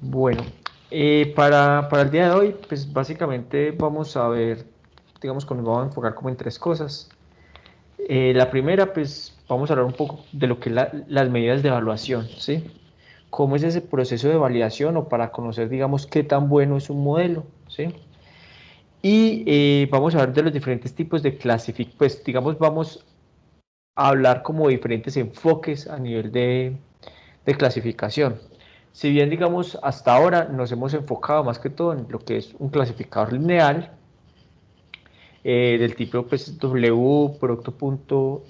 Bueno, para el día de hoy, pues básicamente vamos a ver, digamos que nos vamos a enfocar como en tres cosas. La primera, pues vamos a hablar un poco de lo que es las medidas de evaluación, ¿sí? ¿Cómo es ese proceso de validación o para conocer, digamos, qué tan bueno es un modelo, ¿sí? Y vamos a hablar de los diferentes tipos de clasificación, pues digamos, vamos a hablar como diferentes enfoques a nivel de clasificación. Si bien, digamos, hasta ahora nos hemos enfocado más que todo en lo que es un clasificador lineal, del tipo pues, W, producto.x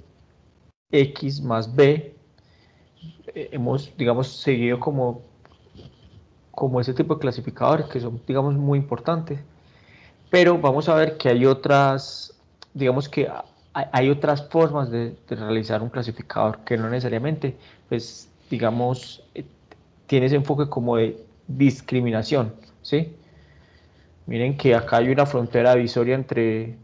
más B, hemos, digamos, seguido como ese tipo de clasificadores que son, digamos, muy importantes, pero vamos a ver que hay otras, digamos que hay otras formas de realizar un clasificador que no necesariamente, pues, digamos, tiene ese enfoque como de discriminación, ¿sí? Miren que acá hay una frontera divisoria entre,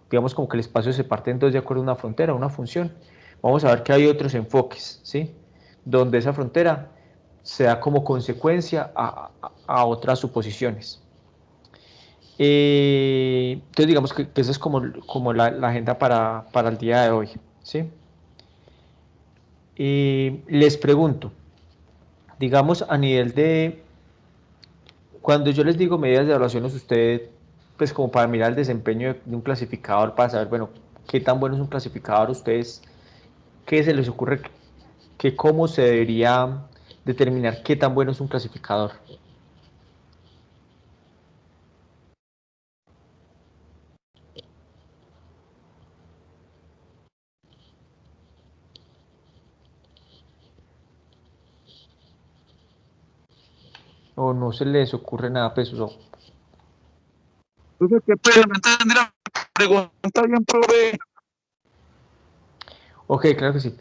digamos como que el espacio se parte en dos de acuerdo a una frontera, una función. Vamos a ver que hay otros enfoques, ¿sí? Donde esa frontera se da como consecuencia a otras suposiciones. Entonces digamos que esa es como la agenda para el día de hoy, ¿sí? Les pregunto, digamos a nivel de, cuando yo les digo medidas de evaluación, ustedes, pues como para mirar el desempeño de un clasificador, para saber, bueno, qué tan bueno es un clasificador, ustedes, qué se les ocurre, que cómo se debería determinar qué tan bueno es un clasificador. O no se les ocurre nada, pues, Entonces, ¿qué pena? No entendí la pregunta bien, profe. ok, claro que sí.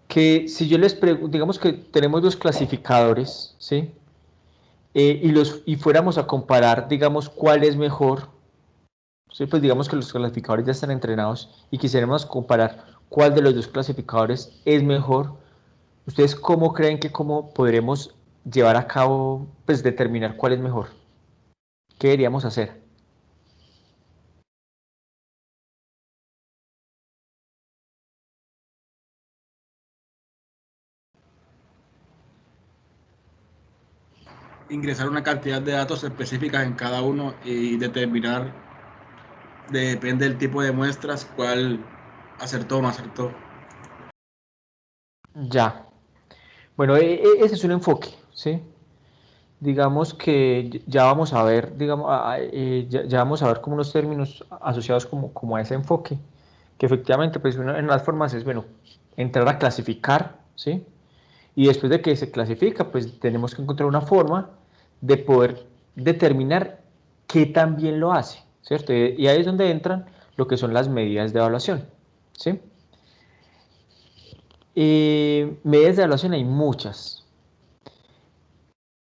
Que si yo les pregunto, digamos que tenemos dos clasificadores, ¿sí? Y fuéramos a comparar, digamos, cuál es mejor. Sí, pues digamos que los clasificadores ya están entrenados y quisiéramos comparar cuál de los dos clasificadores es mejor. ¿Ustedes cómo creen que cómo podremos llevar a cabo, pues determinar cuál es mejor? ¿Qué deberíamos hacer? Ingresar una cantidad de datos específicas en cada uno y determinar, depende del tipo de muestras, cuál acertó o no acertó. Ya. Bueno, ese es un enfoque, ¿sí? Digamos que ya vamos a ver, digamos, ya vamos a ver como unos términos asociados como a ese enfoque, que efectivamente, pues una en las formas es, bueno, entrar a clasificar, ¿sí? Y después de que se clasifica, pues tenemos que encontrar una forma de poder determinar qué tan bien lo hace, ¿cierto? Y ahí es donde entran lo que son las medidas de evaluación, ¿sí? Medidas de evaluación hay muchas.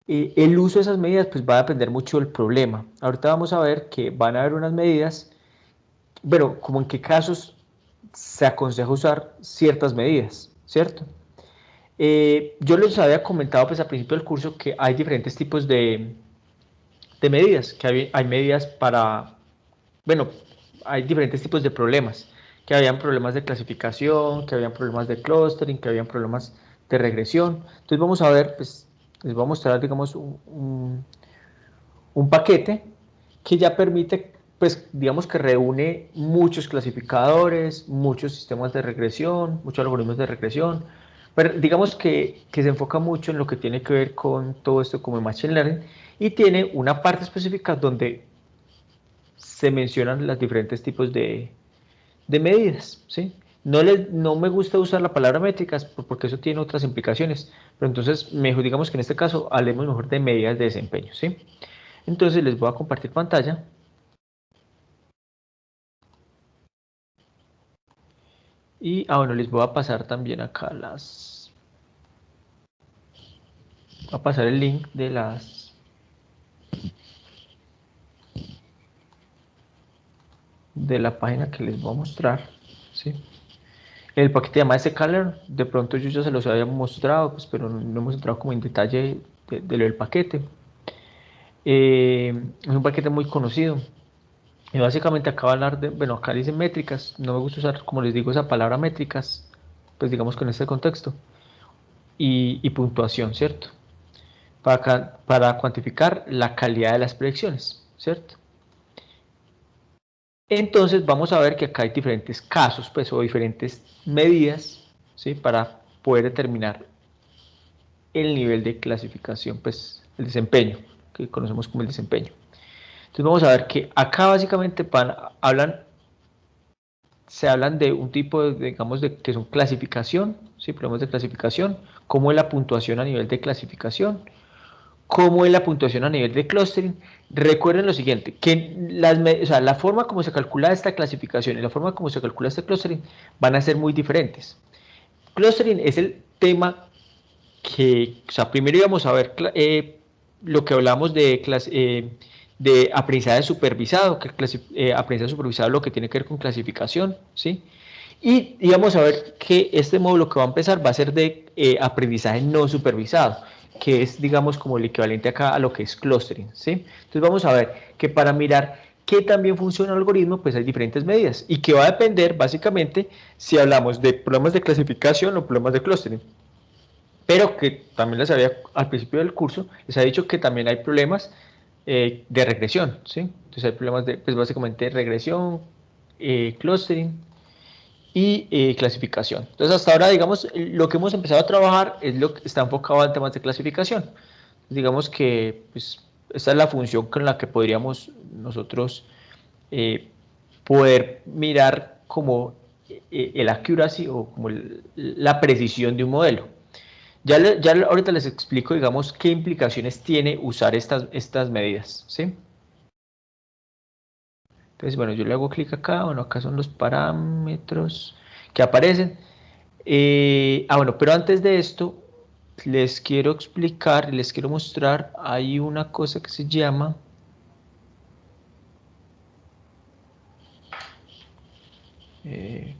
El uso de esas medidas pues va a depender mucho del problema. Ahorita vamos a ver que van a haber unas medidas, bueno, como en qué casos se aconseja usar ciertas medidas, ¿cierto? Yo les había comentado pues al principio del curso que hay diferentes tipos de medidas, que hay medidas para, bueno, hay diferentes tipos de problemas, que habían problemas de clasificación, que habían problemas de clustering, que habían problemas de regresión. Entonces vamos a ver, pues les voy a mostrar, digamos, un paquete que ya permite, pues digamos que reúne muchos clasificadores, muchos sistemas de regresión, muchos algoritmos de regresión, pero digamos que se enfoca mucho en lo que tiene que ver con todo esto como el Machine Learning y tiene una parte específica donde se mencionan los diferentes tipos de medidas, ¿sí? No me gusta usar la palabra métricas porque eso tiene otras implicaciones, pero entonces mejor digamos que en este caso hablemos mejor de medidas de desempeño, ¿sí? Entonces les voy a compartir pantalla y bueno, les voy a pasar también acá voy a pasar el link de la página que les voy a mostrar, ¿sí? El paquete se llama scalar, de pronto yo ya se los había mostrado, pues, pero no hemos entrado como en detalle de lo del paquete. Es un paquete muy conocido. Y básicamente acaba de hablar de, bueno, acá dicen métricas, no me gusta usar, como les digo, esa palabra métricas, pues digamos con este contexto, y puntuación, ¿cierto? Para cuantificar la calidad de las predicciones, ¿cierto? Entonces vamos a ver que acá hay diferentes casos, pues, o diferentes medidas, ¿sí? Para poder determinar el nivel de clasificación, pues, el desempeño, que conocemos como el desempeño. Entonces vamos a ver que acá básicamente se hablan de un tipo de, digamos, de que son clasificación, ¿sí? Problemas de clasificación, cómo es la puntuación a nivel de clasificación, cómo es la puntuación a nivel de clustering. Recuerden lo siguiente, que o sea, la forma como se calcula esta clasificación y la forma como se calcula este clustering van a ser muy diferentes. Clustering es el tema que, o sea, primero íbamos a ver lo que hablamos de aprendizaje supervisado, que aprendizaje supervisado lo que tiene que ver con clasificación, ¿sí? Y íbamos a ver que este módulo que va a empezar va a ser de aprendizaje no supervisado, que es, digamos, como el equivalente acá a lo que es clustering, ¿sí? Entonces vamos a ver que para mirar qué también funciona el algoritmo, pues hay diferentes medidas y que va a depender básicamente si hablamos de problemas de clasificación o problemas de clustering. Pero que también les había al principio del curso, les ha dicho que también hay problemas de regresión, ¿sí? Entonces hay problemas de, pues básicamente regresión, clustering y clasificación. Entonces hasta ahora, digamos, lo que hemos empezado a trabajar es lo que está enfocado en temas de clasificación. Digamos que pues, esta es la función con la que podríamos nosotros eh, poder mirar como el accuracy o como la precisión de un modelo. Ya ahorita les explico, digamos, qué implicaciones tiene usar estas medidas, ¿sí? Entonces, bueno, yo le hago clic acá, bueno, acá son los parámetros que aparecen. Bueno, pero antes de esto, les quiero explicar, les quiero mostrar, hay una cosa que se llama... Eh,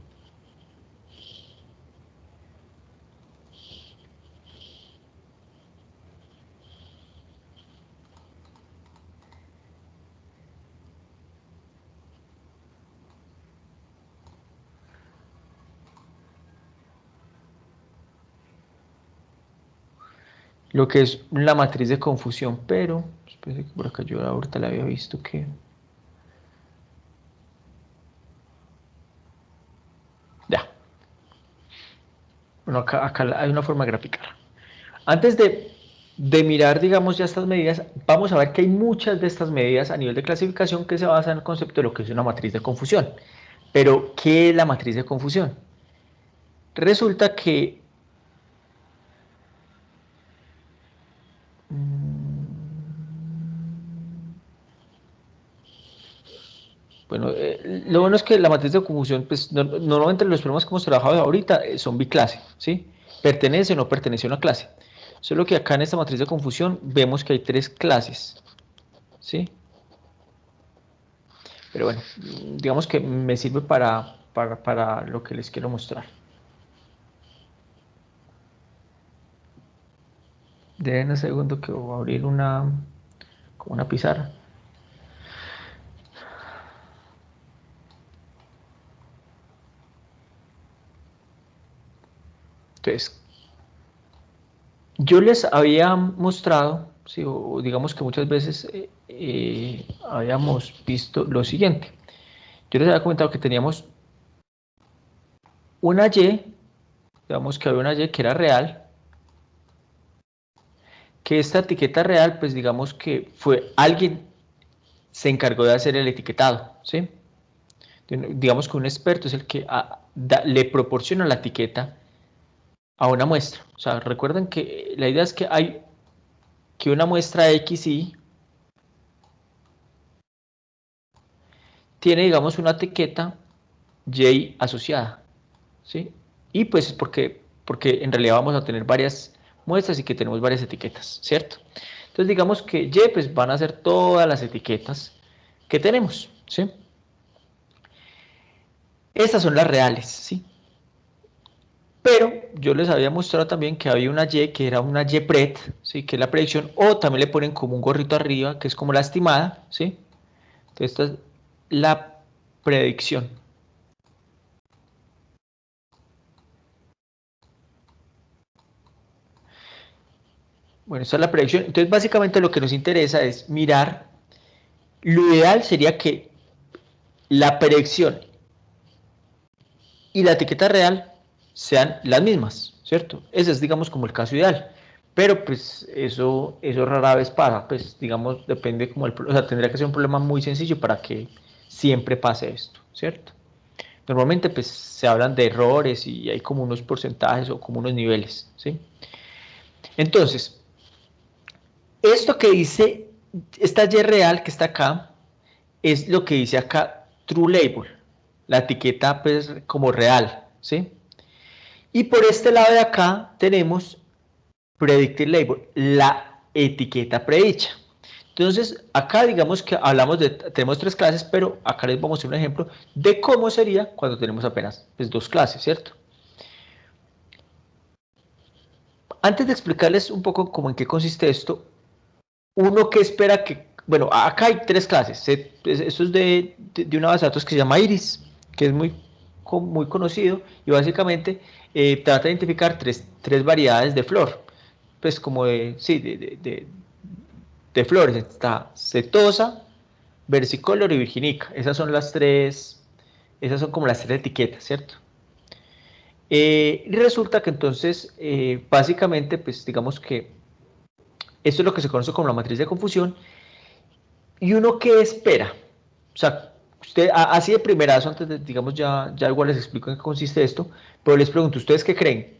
lo que es la matriz de confusión, pero... Espérense que por acá yo ahorita la había visto que... Ya. Bueno, acá hay una forma de graficar. Antes de mirar, digamos, ya estas medidas, vamos a ver que hay muchas de estas medidas a nivel de clasificación que se basan en el concepto de lo que es una matriz de confusión. Pero, ¿qué es la matriz de confusión? Resulta que... Bueno, lo bueno es que la matriz de confusión, pues normalmente los problemas que hemos trabajado ahorita son biclase, ¿sí? Pertenece o no pertenece a una clase. Solo que acá en esta matriz de confusión vemos que hay tres clases, ¿sí? Pero bueno, digamos que me sirve para lo que les quiero mostrar. Den un segundo que voy a abrir como una pizarra. Entonces, yo les había mostrado, sí, o digamos que muchas veces habíamos visto lo siguiente. Yo les había comentado que teníamos una Y, digamos que había una Y que era real, que esta etiqueta real, pues digamos que fue alguien se encargó de hacer el etiquetado, ¿sí? Digamos que un experto es el que le proporciona la etiqueta a una muestra. O sea, recuerden que la idea es que hay que una muestra XY tiene, digamos, una etiqueta Y asociada, ¿sí? Y pues es porque en realidad vamos a tener varias muestras y que tenemos varias etiquetas, ¿cierto? Entonces digamos que Y pues van a ser todas las etiquetas que tenemos, ¿sí? Estas son las reales, ¿sí? Pero yo les había mostrado también que había una Y que era una Y-pred, ¿sí? Que es la predicción, o también le ponen como un gorrito arriba, que es como la estimada, ¿sí? Entonces esta es la predicción. Bueno, esta es la predicción. Entonces básicamente lo que nos interesa es mirar, lo ideal sería que la predicción y la etiqueta real sean las mismas, ¿cierto? Ese es, digamos, como el caso ideal. Pero pues eso rara vez pasa, pues digamos, depende como o sea, tendría que ser un problema muy sencillo para que siempre pase esto, ¿cierto? Normalmente pues se hablan de errores y hay como unos porcentajes o como unos niveles, ¿sí? Entonces, esto que dice, esta Y real que está acá, es lo que dice acá True Label, la etiqueta pues como real, ¿sí? Y por este lado de acá tenemos Predicted Label, la etiqueta predicha. Entonces, acá digamos que hablamos tenemos tres clases, pero acá les vamos a hacer un ejemplo de cómo sería cuando tenemos apenas pues, dos clases, ¿cierto? Antes de explicarles un poco cómo en qué consiste esto, uno que espera que, bueno, acá hay tres clases. Esto es de una base de datos que se llama Iris, que es muy conocido y básicamente trata de identificar tres variedades de flor, pues como sí, de flores. Está setosa, versicolor y virginica. Esas son como las tres etiquetas, ¿cierto? Y resulta que entonces, básicamente, pues digamos que esto es lo que se conoce como la matriz de confusión. ¿Y uno qué espera? O sea, usted, así de primerazo, antes de, digamos, ya igual les explico en qué consiste esto, pero les pregunto, ¿ustedes qué creen?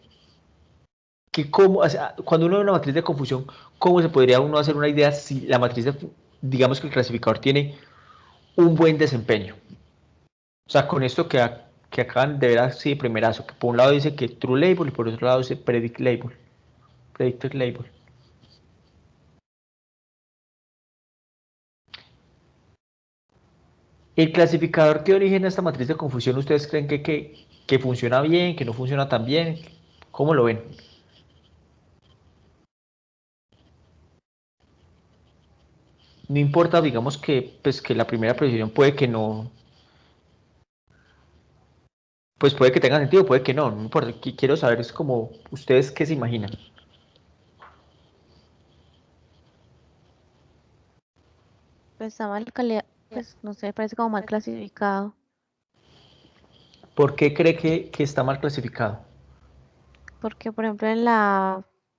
Que cómo, o sea, cuando uno ve una matriz de confusión, ¿cómo se podría uno hacer una idea si la matriz digamos que el clasificador tiene un buen desempeño? O sea, con esto que acaban de ver así de primerazo, que por un lado dice que True Label y por otro lado dice Predicted Label. El clasificador que origina esta matriz de confusión, ¿ustedes creen que funciona bien, que no funciona tan bien? ¿Cómo lo ven? No importa, digamos que, pues, que la primera precisión puede que no, pues puede que tenga sentido, puede que no, no importa. Quiero saber es como ustedes qué se imaginan. Pues está mal pues no sé, parece como mal clasificado. ¿Por qué cree que está mal clasificado? Porque, por ejemplo,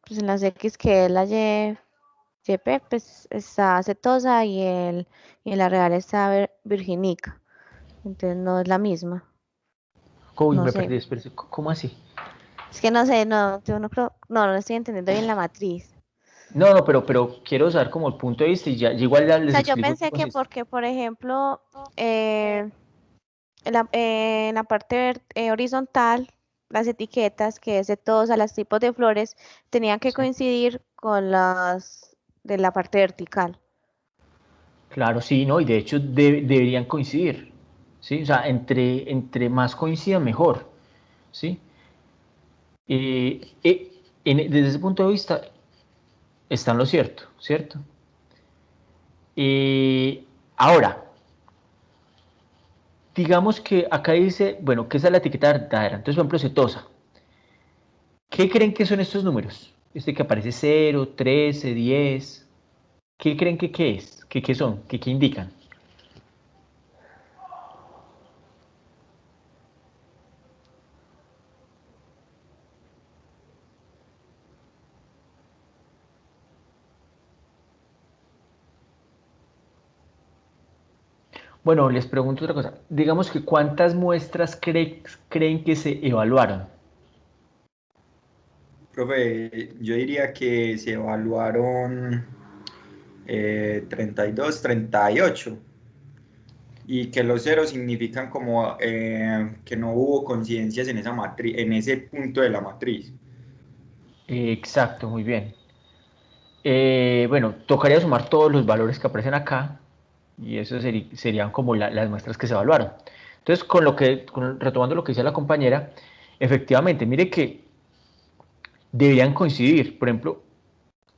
pues en las X que es la YP, pues está acetosa y en la real está virginica. Entonces no es la misma. Uy, No me sé. perdí, espérese, ¿cómo así? Es que no sé, no, yo no creo, no estoy entendiendo bien la matriz. No, no, pero quiero saber como el punto de vista y ya igual ya O les sea, yo explico en qué pensé que consiste. porque, por ejemplo, en la parte horizontal, las etiquetas, que es de todos a los tipos de flores, tenían que Sí. coincidir con las de la parte vertical. Claro, sí, ¿no? Y de hecho deberían coincidir, ¿sí? O sea, entre más coincidan, mejor, ¿sí? Desde ese punto de vista está en lo cierto, ¿cierto? Ahora, digamos que acá dice, bueno, que esa es la etiqueta verdadera. Entonces, por ejemplo, cetosa. ¿Qué creen que son estos números? Este que aparece 0, 13, 10. ¿Qué creen que qué es? ¿Qué son? ¿Qué indican? Bueno, les pregunto otra cosa. Digamos que ¿cuántas muestras creen que se evaluaron? Profe, yo diría que se evaluaron 32, 38 y que los ceros significan como que no hubo coincidencias en esa matriz, en ese punto de la matriz. Exacto, muy bien. Bueno, tocaría sumar todos los valores que aparecen acá y eso serían como las muestras que se evaluaron. Entonces, retomando lo que decía la compañera, efectivamente, mire que deberían coincidir. Por ejemplo,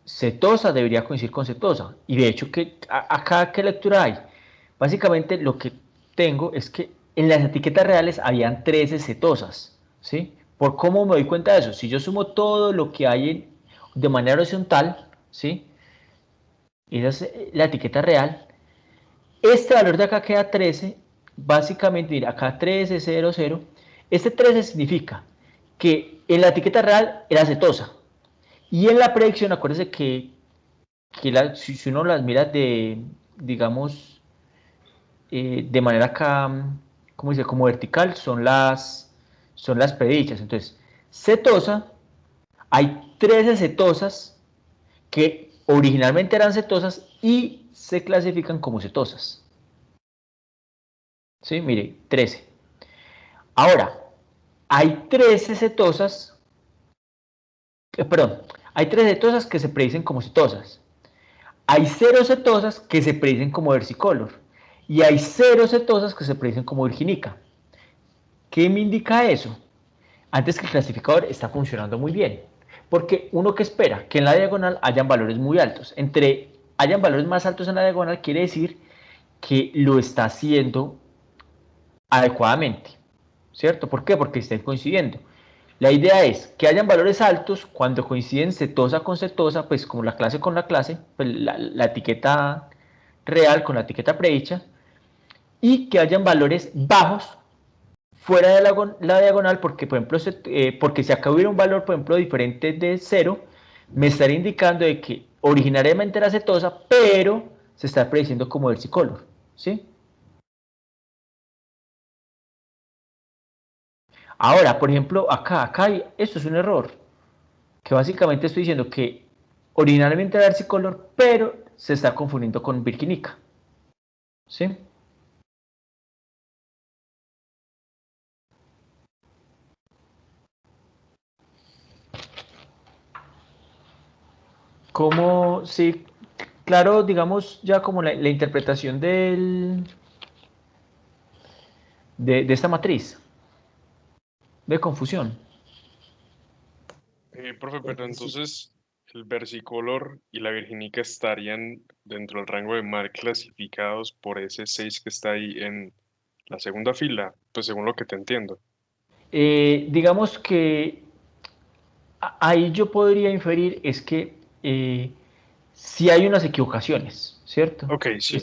cetosa debería coincidir con cetosa. Y de hecho, acá, ¿qué lectura hay? Básicamente lo que tengo es que en las etiquetas reales habían 13 cetosas, ¿sí? ¿Por cómo me doy cuenta de eso? Si yo sumo todo lo que hay de manera horizontal, ¿sí? Esa es la etiqueta real. Este valor de acá queda 13, básicamente, mira, acá 13, 0, 0. Este 13 significa que en la etiqueta real era cetosa. Y en la predicción, acuérdense que si uno las mira digamos, de manera acá, ¿cómo dice? Como vertical, son las predichas. Entonces, cetosa, hay 13 cetosas que originalmente eran cetosas y se clasifican como cetosas. ¿Sí? Mire, 13. Ahora, hay 13 cetosas, perdón, hay 13 cetosas que se predicen como cetosas. Hay 0 cetosas que se predicen como versicolor. Y hay 0 cetosas que se predicen como virginica. ¿Qué me indica eso? Antes que el clasificador está funcionando muy bien. Porque uno que espera que en la diagonal hayan valores muy altos. Hayan valores más altos en la diagonal quiere decir que lo está haciendo adecuadamente. ¿Cierto? ¿Por qué? Porque estén coincidiendo. La idea es que hayan valores altos cuando coinciden cetosa con cetosa, pues como la clase con la clase, pues la etiqueta real con la etiqueta predicha, y que hayan valores bajos fuera de la diagonal, porque por ejemplo, porque si acá hubiera un valor, por ejemplo, diferente de 0, me estaría indicando de que originariamente era cetosa, pero se está prediciendo como versicolor, ¿sí? Ahora, por ejemplo, acá esto es un error, que básicamente estoy diciendo que originalmente era versicolor, pero se está confundiendo con virginica, ¿sí? Como, sí, claro, digamos ya como la interpretación de esta matriz de confusión. Profe, pero entonces el versicolor y la virginica estarían dentro del rango de mar clasificados por ese 6 que está ahí en la segunda fila, pues según lo que te entiendo. Digamos que ahí yo podría inferir es que si hay unas equivocaciones, ¿cierto? Ok, sí,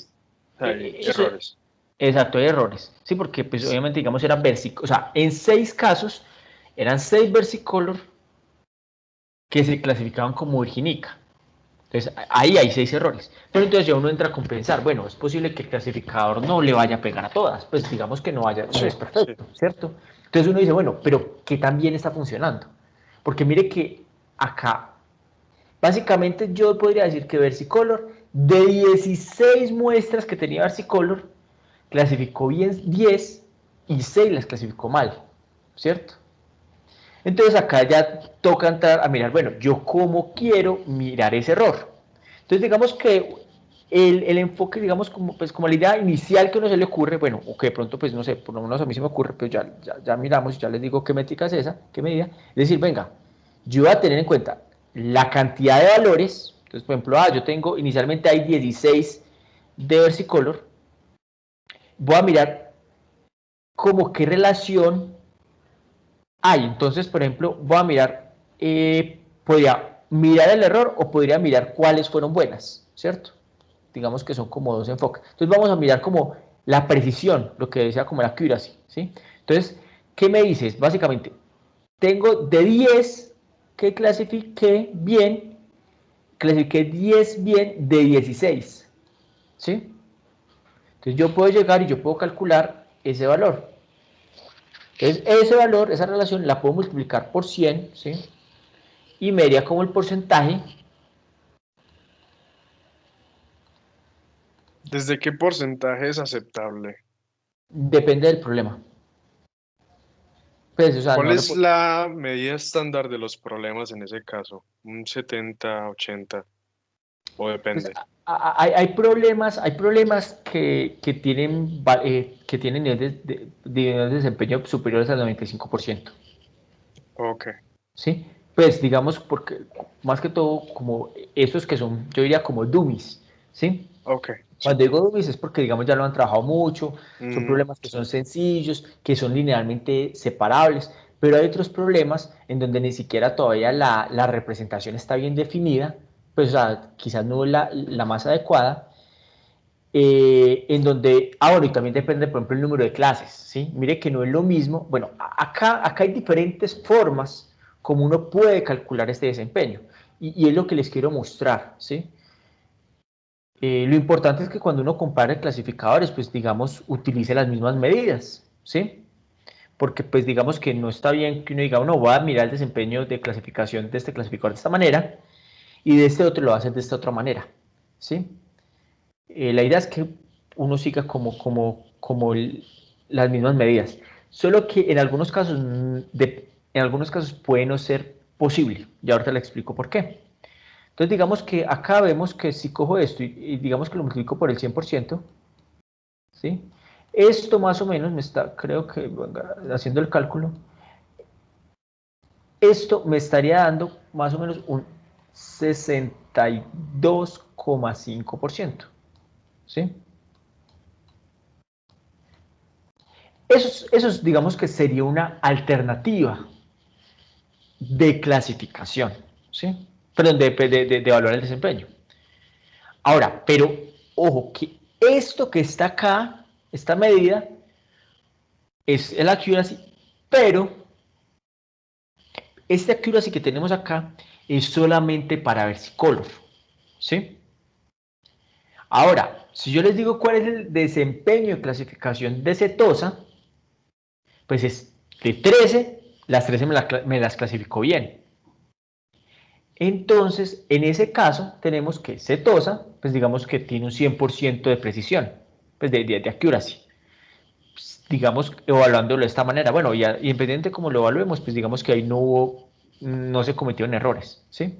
hay Eso, errores. exacto, hay errores, ¿sí? Porque pues obviamente digamos era versicolor, o sea, en 6 casos eran 6 versicolor que se clasificaban como virginica. Entonces, ahí hay 6 errores. Pero entonces ya uno entra a compensar. Bueno, es posible que el clasificador no le vaya a pegar a todas. Pues digamos que no vaya, no Sí, es sí. perfecto, ¿cierto? Entonces uno dice, bueno, pero ¿qué tan bien está funcionando? Porque mire que acá, básicamente yo podría decir que Versicolor, de 16 muestras que tenía Versicolor, clasificó bien 10 y 6 las clasificó mal, ¿cierto? Entonces acá ya toca entrar a mirar, bueno, yo cómo quiero mirar ese error. Entonces digamos que el enfoque, digamos, como la idea inicial que a uno se le ocurre, bueno, o que de pronto, pues no sé, por lo menos a mí se me ocurre, pero ya miramos, ya les digo qué métrica es esa, qué medida, es decir, venga, yo voy a tener en cuenta la cantidad de valores, entonces por ejemplo, yo tengo, inicialmente hay 16 de versicolor, voy a mirar como qué relación hay. Entonces, por ejemplo, voy a mirar, podría mirar el error o podría mirar cuáles fueron buenas, ¿cierto? Digamos que son como dos enfoques. Entonces vamos a mirar como la precisión, lo que decía como la accuracy, ¿sí? Entonces, ¿qué me dices? Básicamente, tengo de 10 que clasifiqué 10 bien de 16, ¿sí? Entonces yo puedo llegar y yo puedo calcular ese valor. Entonces, ese valor, esa relación, la puedo multiplicar por 100, ¿sí? Y me daría como el porcentaje. ¿Desde qué porcentaje es aceptable? Depende del problema. Pues, o sea, ¿Cuál no le es puedo... la medida estándar de los problemas en ese caso? ¿Un 70, 80? ¿O Pues, depende? hay problemas que tienen niveles de desempeño superiores al 95%. Ok. ¿sí? Pues digamos, porque más que todo, como esos que son, yo diría como dummies, ¿sí? Ok. Sí. Cuando digo dummies es porque, digamos, ya lo han trabajado mucho, son problemas que Sí. son sencillos, que son linealmente separables, pero hay otros problemas en donde ni siquiera todavía la representación está bien definida, pues, o sea, quizás no es la más adecuada, en donde, bueno, y también depende, por ejemplo, el número de clases, ¿sí? Mire que no es lo mismo, bueno, acá hay diferentes formas como uno puede calcular este desempeño, y es lo que les quiero mostrar, ¿sí? Lo importante es que cuando uno compare clasificadores, pues digamos, utilice las mismas medidas, ¿sí? Porque pues digamos que no está bien que uno diga, uno va a mirar el desempeño de clasificación de este clasificador de esta manera y de este otro lo va a hacer de esta otra manera, ¿sí? La idea es que uno siga las mismas medidas, solo que en algunos casos, en algunos casos puede no ser posible, y ahorita le explico por qué. Entonces digamos que acá vemos que si cojo esto y digamos que lo multiplico por el 100%, ¿sí? Esto más o menos me está, creo que haciendo el cálculo, esto me estaría dando más o menos un 62,5%, ¿sí? Eso digamos que sería una alternativa de clasificación, ¿sí? Perdón, de evaluar el desempeño. Ahora, pero ojo, que esto que está acá, esta medida, es el accuracy, pero este accuracy que tenemos acá es solamente para versicolor, ¿sí? Ahora, si yo les digo cuál es el desempeño de clasificación de cetosa, pues es de 13, las 13 me las clasificó bien. Entonces, en ese caso, tenemos que cetosa, pues digamos que tiene un 100% de precisión, pues de accuracy. Pues, digamos, evaluándolo de esta manera. Bueno, ya, independiente de cómo lo evaluemos, pues digamos que ahí no se cometieron errores, ¿sí?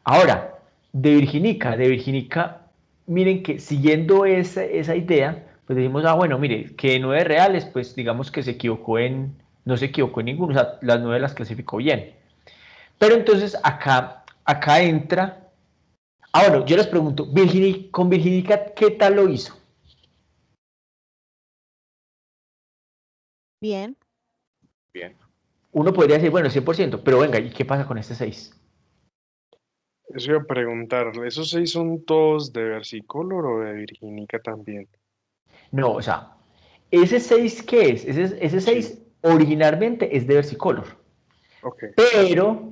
Ahora, de Virginica, miren que siguiendo esa idea, pues decimos, bueno, mire, que 9 reales, pues digamos que no se equivocó en ninguno, o sea, las 9 las clasificó bien. Pero entonces acá entra, bueno, yo les pregunto, con Virginica, ¿qué tal lo hizo? Bien. Bien. Uno podría decir, bueno, 100%, pero venga, ¿y qué pasa con este 6? Eso iba a preguntar, ¿esos 6 son todos de versicolor o de Virginica también? No, o sea, ¿ese 6 qué es? Ese Sí. 6 originalmente es de versicolor, Ok. pero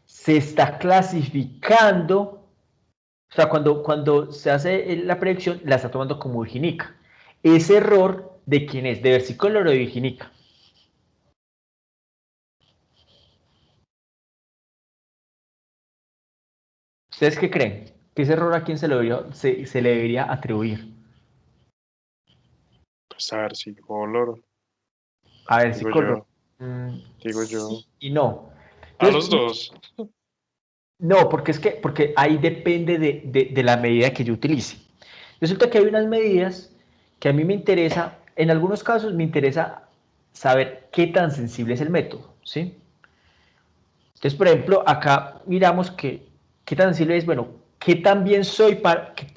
se está clasificando, o sea, cuando se hace la predicción, la está tomando como Virginica. Ese error, ¿de quién es? ¿De versicolor o de Virginica? ¿Ustedes qué creen? ¿Que ese error a quién se le debería atribuir? Pues a versicolor, A digo versicolor. yo, digo yo. Sí y no. A Entonces, los dos. no, porque ahí depende de la medida que yo utilice. Resulta que hay unas medidas que a mí me interesa, en algunos casos me interesa saber qué tan sensible es el método, ¿sí? Entonces, por ejemplo, acá miramos qué tan sensible es, bueno, qué tan bien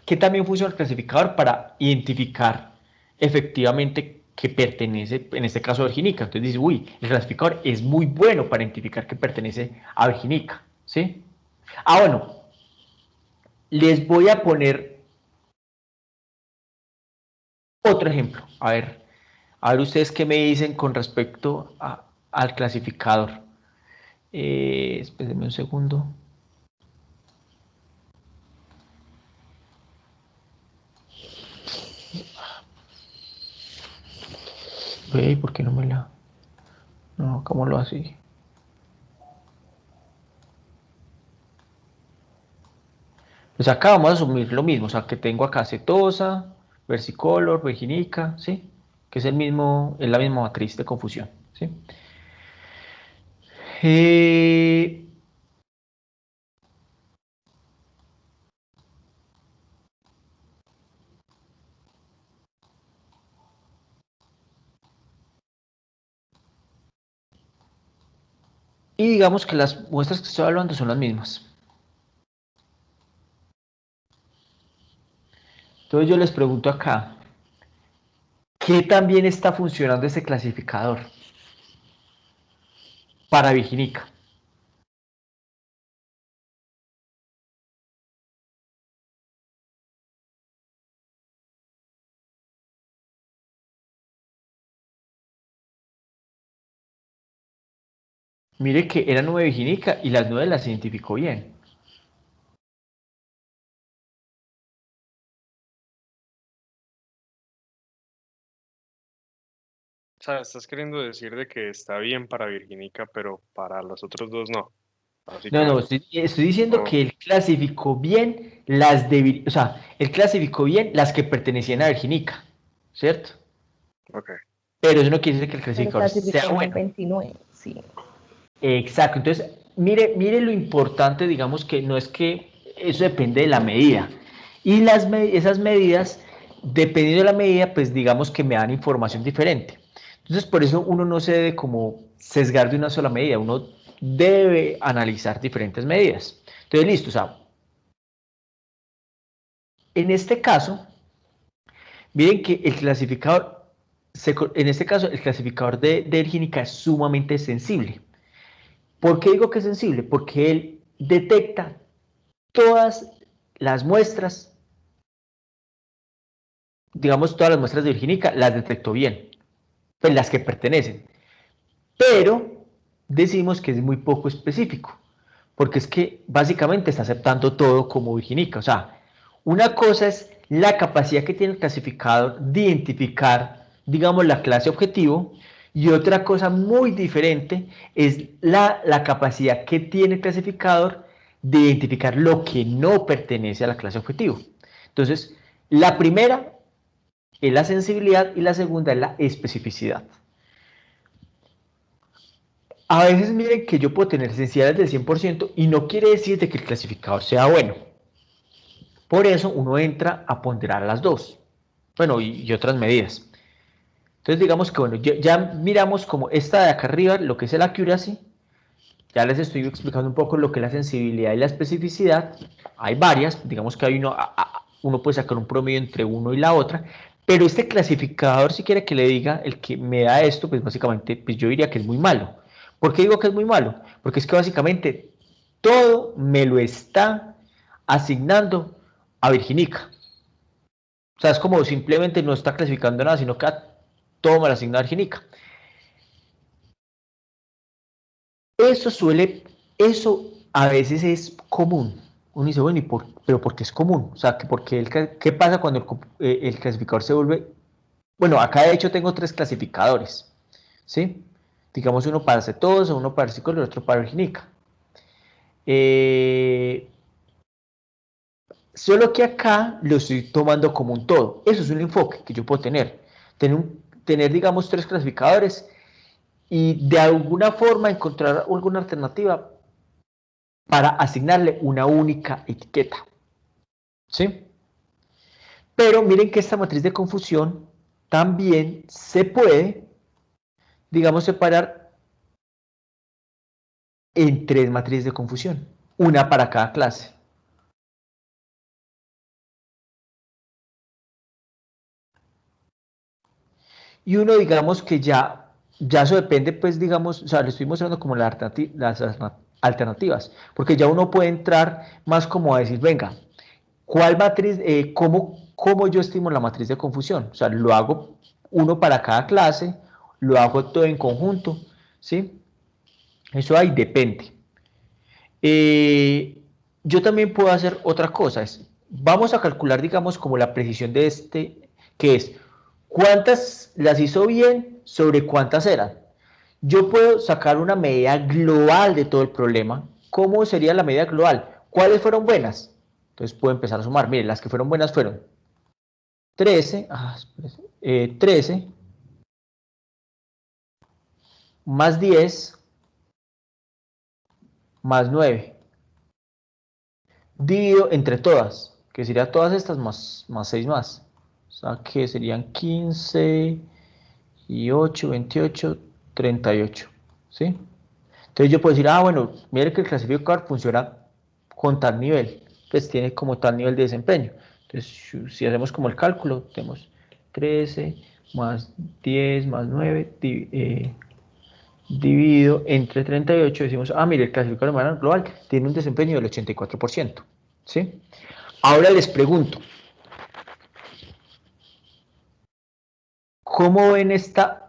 qué tan bien funciona el clasificador para identificar efectivamente que pertenece, en este caso, a Virginica. Entonces dice, uy, el clasificador es muy bueno para identificar que pertenece a Virginica, ¿sí? Bueno, les voy a poner otro ejemplo. A ver ustedes qué me dicen con respecto al clasificador. Espérenme un segundo. Ve, ¿por qué no me la...? No, ¿cómo lo así? Pues acá vamos a asumir lo mismo, o sea, que tengo acá cetosa, versicolor, virginica, ¿sí? Que es la misma matriz de confusión, ¿sí? Eh, Y digamos que las muestras que estoy evaluando son las mismas. Entonces yo les pregunto acá, ¿qué tan bien está funcionando este clasificador para Virginica? Mire que era 9 Virginica y las 9 las identificó bien. O sea, estás queriendo decir de que está bien para Virginica, pero para los otros dos no, No, básicamente. estoy diciendo Oh, que él clasificó bien las de, o sea, él clasificó bien las que pertenecían a Virginica, ¿cierto? ok. Pero eso no quiere decir que el Pero clasificador sea clasificó mal bueno. 29, sí. Exacto, entonces, mire lo importante, digamos que no es que eso depende de la medida. Y esas medidas, dependiendo de la medida, pues digamos que me dan información diferente. Entonces, por eso uno no se debe como sesgar de una sola medida, uno debe analizar diferentes medidas. Entonces, listo, o sea, en este caso, miren que el clasificador, en este caso, el clasificador de Ergínica es sumamente sensible. ¿Por qué digo que es sensible? Porque él detecta todas las muestras, digamos todas las muestras de Virginica, las detectó bien, pues las que pertenecen. Pero decimos que es muy poco específico, porque es que básicamente está aceptando todo como Virginica. O sea, una cosa es la capacidad que tiene el clasificador de identificar, digamos, la clase objetivo, y otra cosa muy diferente es la capacidad que tiene el clasificador de identificar lo que no pertenece a la clase objetivo. Entonces, la primera es la sensibilidad y la segunda es la especificidad. A veces miren que yo puedo tener sensibilidades del 100% y no quiere decir de que el clasificador sea bueno. Por eso uno entra a ponderar las dos. Bueno, y otras medidas. Entonces digamos que bueno, ya miramos como esta de acá arriba, lo que es el accuracy. Ya les estoy explicando un poco lo que es la sensibilidad y la especificidad. Hay varias, digamos que hay uno puede sacar un promedio entre uno y la otra. Pero este clasificador, si quiere que le diga, el que me da esto, pues básicamente pues yo diría que es muy malo. ¿Por qué digo que es muy malo? Porque es que básicamente todo me lo está asignando a Virginica. O sea, es como simplemente no está clasificando nada, sino que todo me lo asigna a Virginica. Eso suele, eso a veces es común. Uno dice, bueno, pero ¿por qué es común? O sea, ¿qué pasa cuando el clasificador se vuelve? Bueno, acá de hecho tengo tres clasificadores, ¿sí? Digamos uno para cetosa, uno para ciclo y otro para Virginica. Solo que acá lo estoy tomando como un todo. Eso es un enfoque que yo puedo tener. Tener digamos, tres clasificadores y de alguna forma encontrar alguna alternativa para asignarle una única etiqueta. ¿Sí? Pero miren que esta matriz de confusión también se puede, digamos, separar en tres matrices de confusión, una para cada clase. Y uno, digamos que ya eso depende, pues, digamos, o sea, le estoy mostrando como las alternativas, porque ya uno puede entrar más como a decir, venga, ¿cuál matriz, cómo yo estimo la matriz de confusión? O sea, lo hago uno para cada clase, lo hago todo en conjunto, ¿sí? Eso ahí depende. Yo también puedo hacer otra cosa, vamos a calcular, digamos, como la precisión de este, que es, ¿cuántas las hizo bien sobre cuántas eran? Yo puedo sacar una medida global de todo el problema. ¿Cómo sería la medida global? ¿Cuáles fueron buenas? Entonces puedo empezar a sumar. Mire, las que fueron buenas fueron 13, 13 más 10 más 9. Dividido entre todas, que serían todas estas más 6 más. O sea que serían 15 y 8, 28, 38. ¿Sí? Entonces yo puedo decir, bueno, mire que el clasificador funciona con tal nivel, pues tiene como tal nivel de desempeño. Entonces, si hacemos como el cálculo, tenemos 13 más 10 más 9 dividido entre 38, decimos, mire, el clasificador humano global tiene un desempeño del 84%, ¿sí? Ahora les pregunto, ¿cómo ven esta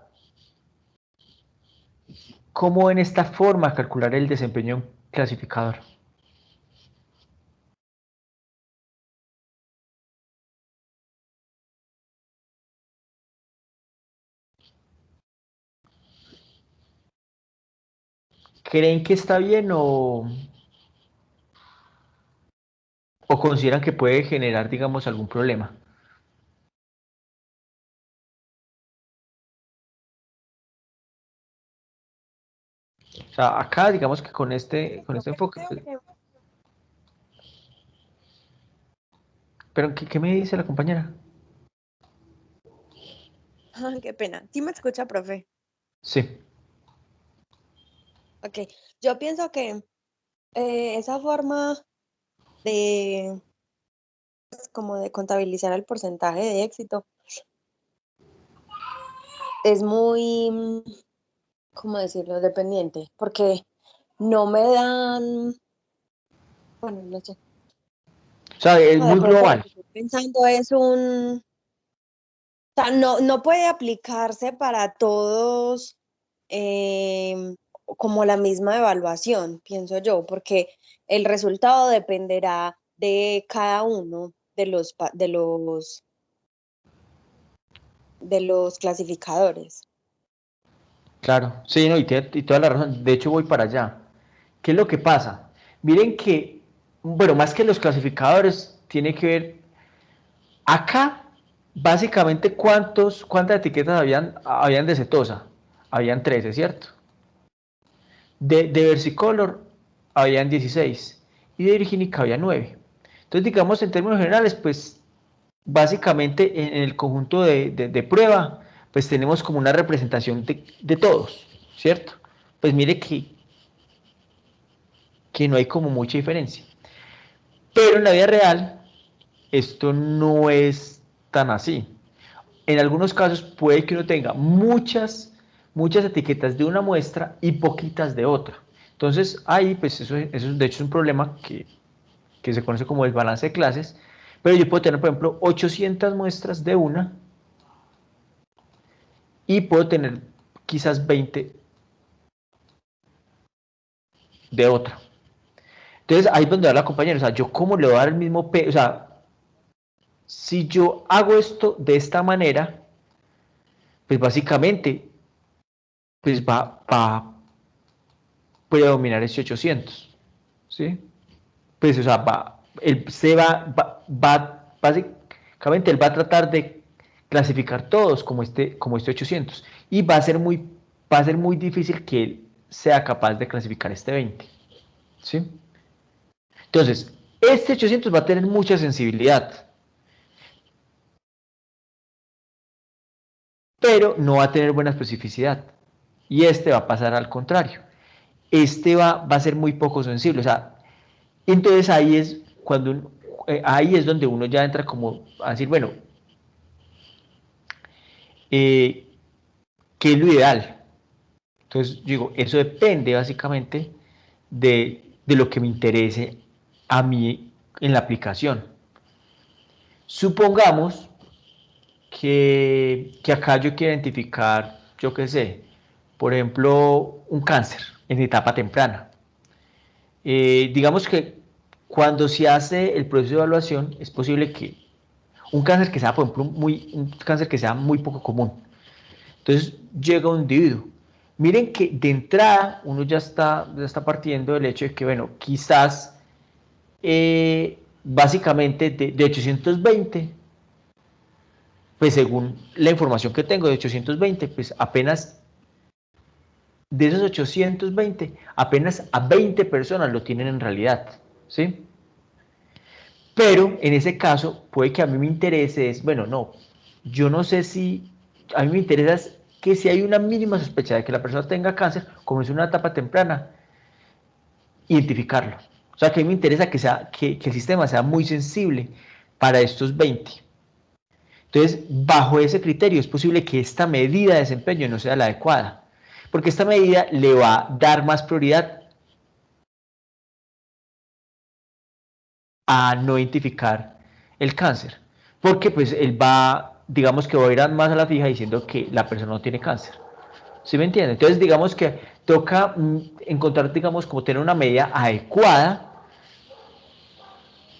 forma de calcular el desempeño clasificador? ¿Creen que está bien o consideran que puede generar, digamos, algún problema? O sea, acá, digamos que con este enfoque... ¿Pero qué me dice la compañera? Qué pena. ¿Sí me escucha, profe? Sí. Ok. Yo pienso que esa forma de, pues, como de contabilizar el porcentaje de éxito es muy, ¿cómo decirlo? Dependiente, porque no me dan, bueno, no sé. O sea, es No, de muy pronto lo global. que estoy pensando es o sea, no puede aplicarse para todos como la misma evaluación, pienso yo, porque el resultado dependerá de cada uno de los clasificadores. Claro, sí, no, y toda la razón. De hecho, voy para allá. ¿Qué es lo que pasa? Miren que, bueno, más que los clasificadores, tiene que ver acá, básicamente, cuántas etiquetas habían de Setosa. Habían 13, ¿cierto? De Versicolor habían 16 y de Virginica había 9. Entonces, digamos, en términos generales, pues, básicamente en el conjunto de prueba, pues tenemos como una representación de todos, ¿cierto? Pues mire que no hay como mucha diferencia. Pero en la vida real, esto no es tan así. En algunos casos puede que uno tenga muchas etiquetas de una muestra y poquitas de otra. Entonces ahí, pues eso de hecho es un problema que se conoce como desbalance de clases, pero yo puedo tener, por ejemplo, 800 muestras de una y puedo tener quizás 20 de otra. Entonces ahí es donde va la compañera, o sea, yo cómo le voy a dar el mismo peso, o sea, si yo hago esto de esta manera, pues básicamente, pues va a predominar ese 800, ¿sí? Pues, o sea, básicamente él va a tratar de clasificar todos como este 800 y va a ser muy difícil que él sea capaz de clasificar este 20, ¿sí? Entonces, este 800 va a tener mucha sensibilidad, pero no va a tener buena especificidad. Y este va a pasar al contrario. Este va a ser muy poco sensible. O sea, entonces ahí es donde uno ya entra como a decir, bueno, ¿qué es lo ideal? Entonces, digo, eso depende básicamente de lo que me interese a mí en la aplicación. Supongamos que acá yo quiero identificar, yo qué sé, por ejemplo, un cáncer en etapa temprana. Digamos que cuando se hace el proceso de evaluación es posible que un cáncer que sea, por ejemplo, un cáncer que sea muy poco común. Entonces llega un individuo. Miren que de entrada uno ya está partiendo del hecho de que, bueno, quizás básicamente de 820, pues según la información que tengo de 820, pues apenas de esos 820, apenas a 20 personas lo tienen en realidad, ¿sí? Pero en ese caso puede que a mí me interese bueno, no, yo no sé si, a mí me interesa que si hay una mínima sospecha de que la persona tenga cáncer, como es una etapa temprana, identificarlo. O sea, que a mí me interesa que el sistema sea muy sensible para estos 20. Entonces, bajo ese criterio es posible que esta medida de desempeño no sea la adecuada, porque esta medida le va a dar más prioridad a no identificar el cáncer, porque pues él va, digamos que va a ir más a la fija diciendo que la persona no tiene cáncer. ¿Sí me entiende? Entonces, digamos que toca encontrar, digamos, como tener una medida adecuada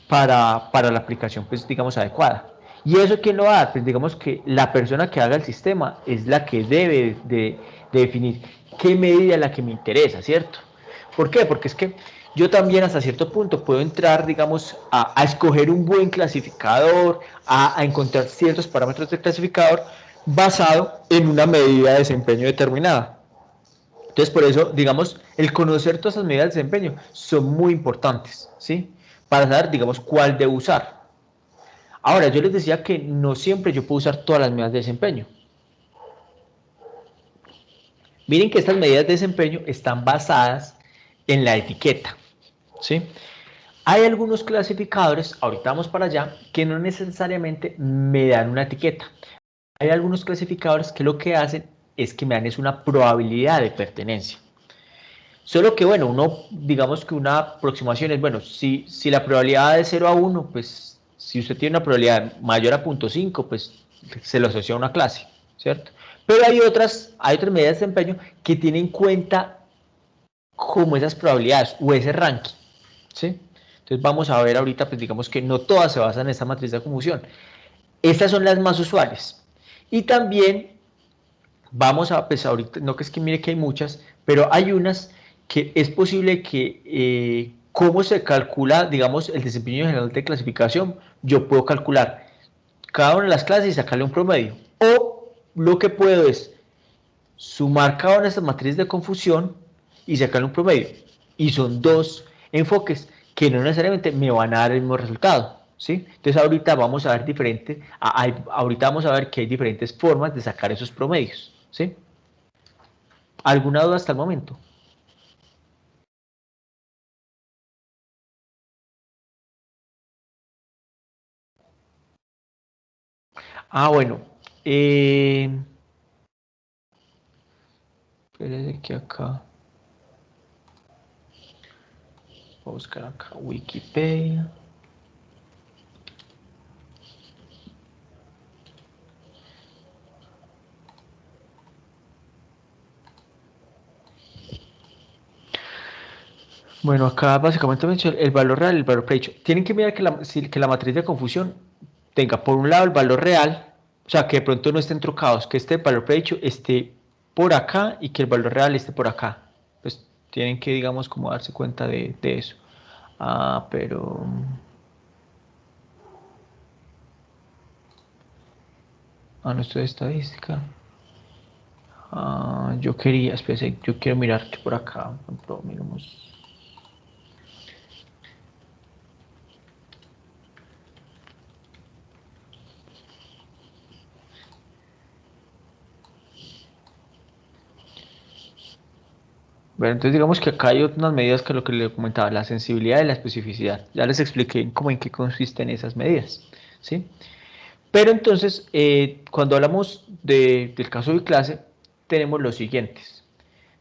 para la aplicación, pues, digamos, adecuada. ¿Y eso quién lo va a dar? Pues digamos que la persona que haga el sistema es la que debe de definir qué medida es la que me interesa, ¿cierto? ¿Por qué? Porque es que yo también hasta cierto punto puedo entrar, digamos, a escoger un buen clasificador, a encontrar ciertos parámetros de clasificador basado en una medida de desempeño determinada. Entonces, por eso, digamos, el conocer todas esas medidas de desempeño son muy importantes, ¿sí? Para saber, digamos, cuál debo usar. Ahora, yo les decía que no siempre yo puedo usar todas las medidas de desempeño. Miren que estas medidas de desempeño están basadas en la etiqueta, ¿sí? Hay algunos clasificadores, ahorita vamos para allá, que no necesariamente me dan una etiqueta. Hay algunos clasificadores que lo que hacen es que me dan es una probabilidad de pertenencia. Solo que, bueno, digamos que una aproximación es, bueno, si la probabilidad de 0 a 1, pues si usted tiene una probabilidad mayor a 0.5, pues se lo asocia a una clase, ¿cierto? Pero hay otras medidas de desempeño que tienen en cuenta como esas probabilidades o ese ranking, ¿sí? Entonces vamos a ver ahorita, pues digamos que no todas se basan en esta matriz de confusión. Estas son las más usuales. Y también vamos a, pues ahorita, no que es que mire que hay muchas, pero hay unas que es posible que, cómo se calcula, digamos, el desempeño general de clasificación, yo puedo calcular cada una de las clases y sacarle un promedio. O lo que puedo es sumar cada una de estas matrices de confusión y sacarle un promedio. Y son dos enfoques que no necesariamente me van a dar el mismo resultado, ¿sí? Entonces ahorita vamos a ver ahorita vamos a ver que hay diferentes formas de sacar esos promedios, ¿sí? ¿Alguna duda hasta el momento? Bueno. Espérese que acá. Voy a buscar acá Wikipedia. Bueno, acá básicamente menciona el valor real y el valor predicho. Tienen que mirar que la matriz de confusión tenga por un lado el valor real, o sea, que de pronto no estén trocados, que este valor predicho esté por acá y que el valor real esté por acá. Pues tienen que, digamos, como darse cuenta de eso. Pero... no estoy de estadística. Yo quiero mirar que por acá, por ejemplo, miremos. Bueno, entonces digamos que acá hay unas medidas que lo que le comentaba, la sensibilidad y la especificidad. Ya les expliqué cómo en qué consisten esas medidas, ¿sí? Pero entonces, cuando hablamos del caso de clase, tenemos los siguientes.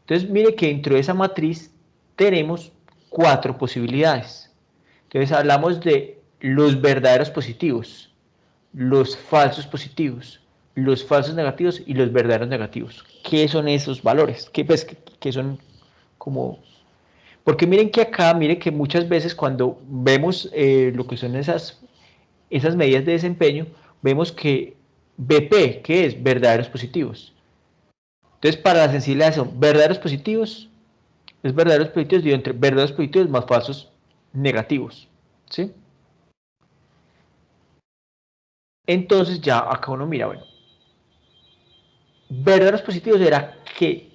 Entonces, mire que dentro de esa matriz tenemos 4 posibilidades. Entonces, hablamos de los verdaderos positivos, los falsos positivos, los falsos negativos y los verdaderos negativos. ¿Qué son esos valores? ¿Qué son como...? Porque miren que acá, miren que muchas veces cuando vemos lo que son esas medidas de desempeño, vemos que BP, ¿qué es? Verdaderos positivos. Entonces, para la sensibilidad son verdaderos positivos, es verdaderos positivos dividido entre verdaderos positivos más falsos negativos, ¿sí? Entonces ya acá uno mira, bueno, verdaderos positivos era que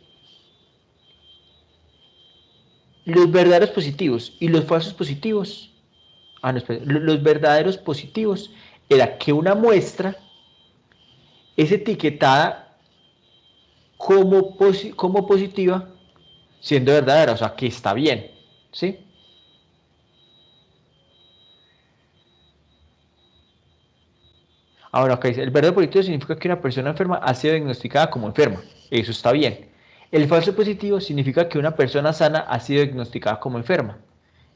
los verdaderos positivos y los falsos positivos, los verdaderos positivos era que una muestra es etiquetada como positiva siendo verdadera, o sea que está bien, ¿sí? Ahora, acá dice, el verdadero positivo significa que una persona enferma ha sido diagnosticada como enferma. Eso está bien. El falso positivo significa que una persona sana ha sido diagnosticada como enferma.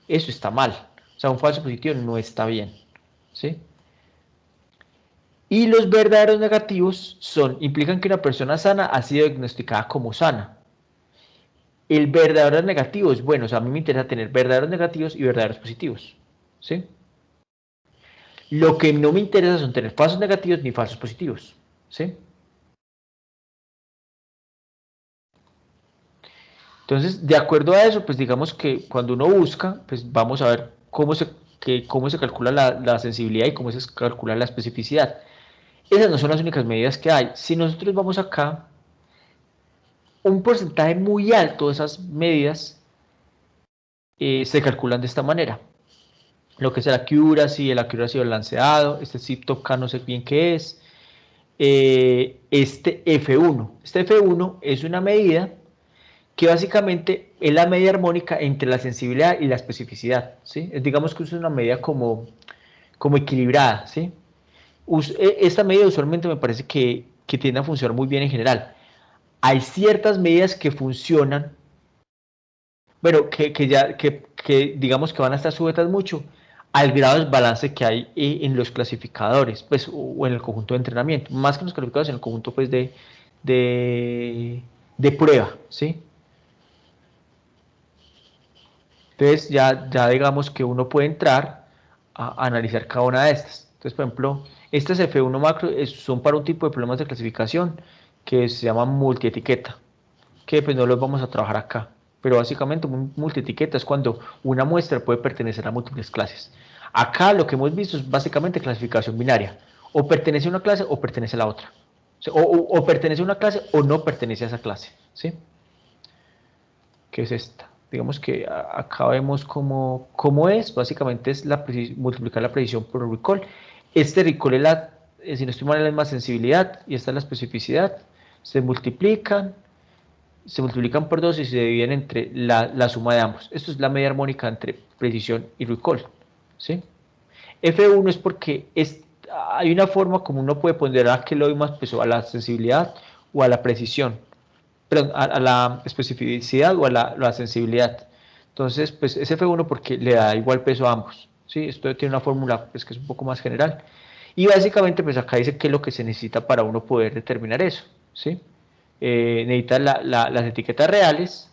Eso está mal. O sea, un falso positivo no está bien, ¿sí? Y los verdaderos negativos implican que una persona sana ha sido diagnosticada como sana. El verdadero negativo es bueno, o sea, a mí me interesa tener verdaderos negativos y verdaderos positivos, ¿sí? Lo que no me interesa son tener falsos negativos ni falsos positivos, ¿sí? Entonces, de acuerdo a eso, pues digamos que cuando uno busca, pues vamos a ver cómo se calcula la sensibilidad y cómo se calcula la especificidad. Esas no son las únicas medidas que hay. Si nosotros vamos acá, un porcentaje muy alto de esas medidas se calculan de esta manera. Lo que es el accuracy balanceado, este CIP-K no sé bien qué es, este F1. Este F1 es una medida que básicamente es la medida armónica entre la sensibilidad y la especificidad, ¿sí? Digamos que es una medida como equilibrada, ¿sí? Esta medida usualmente me parece que tiende a funcionar muy bien en general. Hay ciertas medidas que funcionan, bueno, que digamos que van a estar sujetas mucho al grado de desbalance que hay en los clasificadores, pues, o en el conjunto de entrenamiento, más que en los calificadores, en el conjunto, pues, de prueba, ¿sí? Entonces, ya digamos que uno puede entrar a analizar cada una de estas. Entonces, por ejemplo, estas F1 macro son para un tipo de problemas de clasificación que se llama multietiqueta, que pues no los vamos a trabajar acá. Pero básicamente un multietiqueta es cuando una muestra puede pertenecer a múltiples clases. Acá lo que hemos visto es básicamente clasificación binaria. O pertenece a una clase o pertenece a la otra. O pertenece a una clase o no pertenece a esa clase. ¿Sí? ¿Qué es esta? Digamos que acá vemos cómo es. Básicamente es multiplicar la precisión por el recall. Este recall es si no estoy mal, es la misma sensibilidad y esta es la especificidad. Se multiplican por 2 y se dividen entre la suma de ambos. Esto es la media armónica entre precisión y recall, ¿sí? F1 es porque hay una forma como uno puede ponderar que le doy más peso a la sensibilidad o a la precisión, perdón, a la especificidad o a la sensibilidad. Entonces, pues es F1 porque le da igual peso a ambos, ¿sí? Esto tiene una fórmula pues, que es un poco más general. Y básicamente, pues acá dice qué es lo que se necesita para uno poder determinar eso, ¿sí? Necesita las etiquetas reales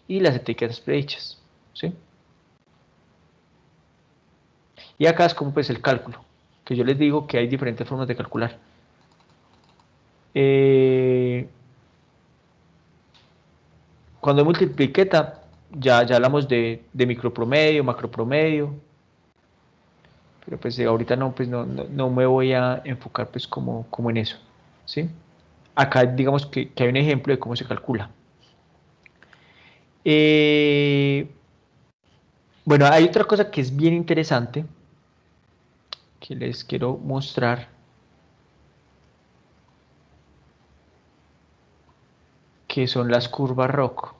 y las etiquetas predichas, ¿sí? Y acá es como pues el cálculo, que yo les digo que hay diferentes formas de calcular. Cuando hay multipliqueta, ya hablamos de micropromedio, macropromedio, pero pues ahorita pues no me voy a enfocar pues como en eso, ¿sí? Acá digamos que hay un ejemplo de cómo se calcula. Bueno, hay otra cosa que es bien interesante que les quiero mostrar, que son las curvas ROC.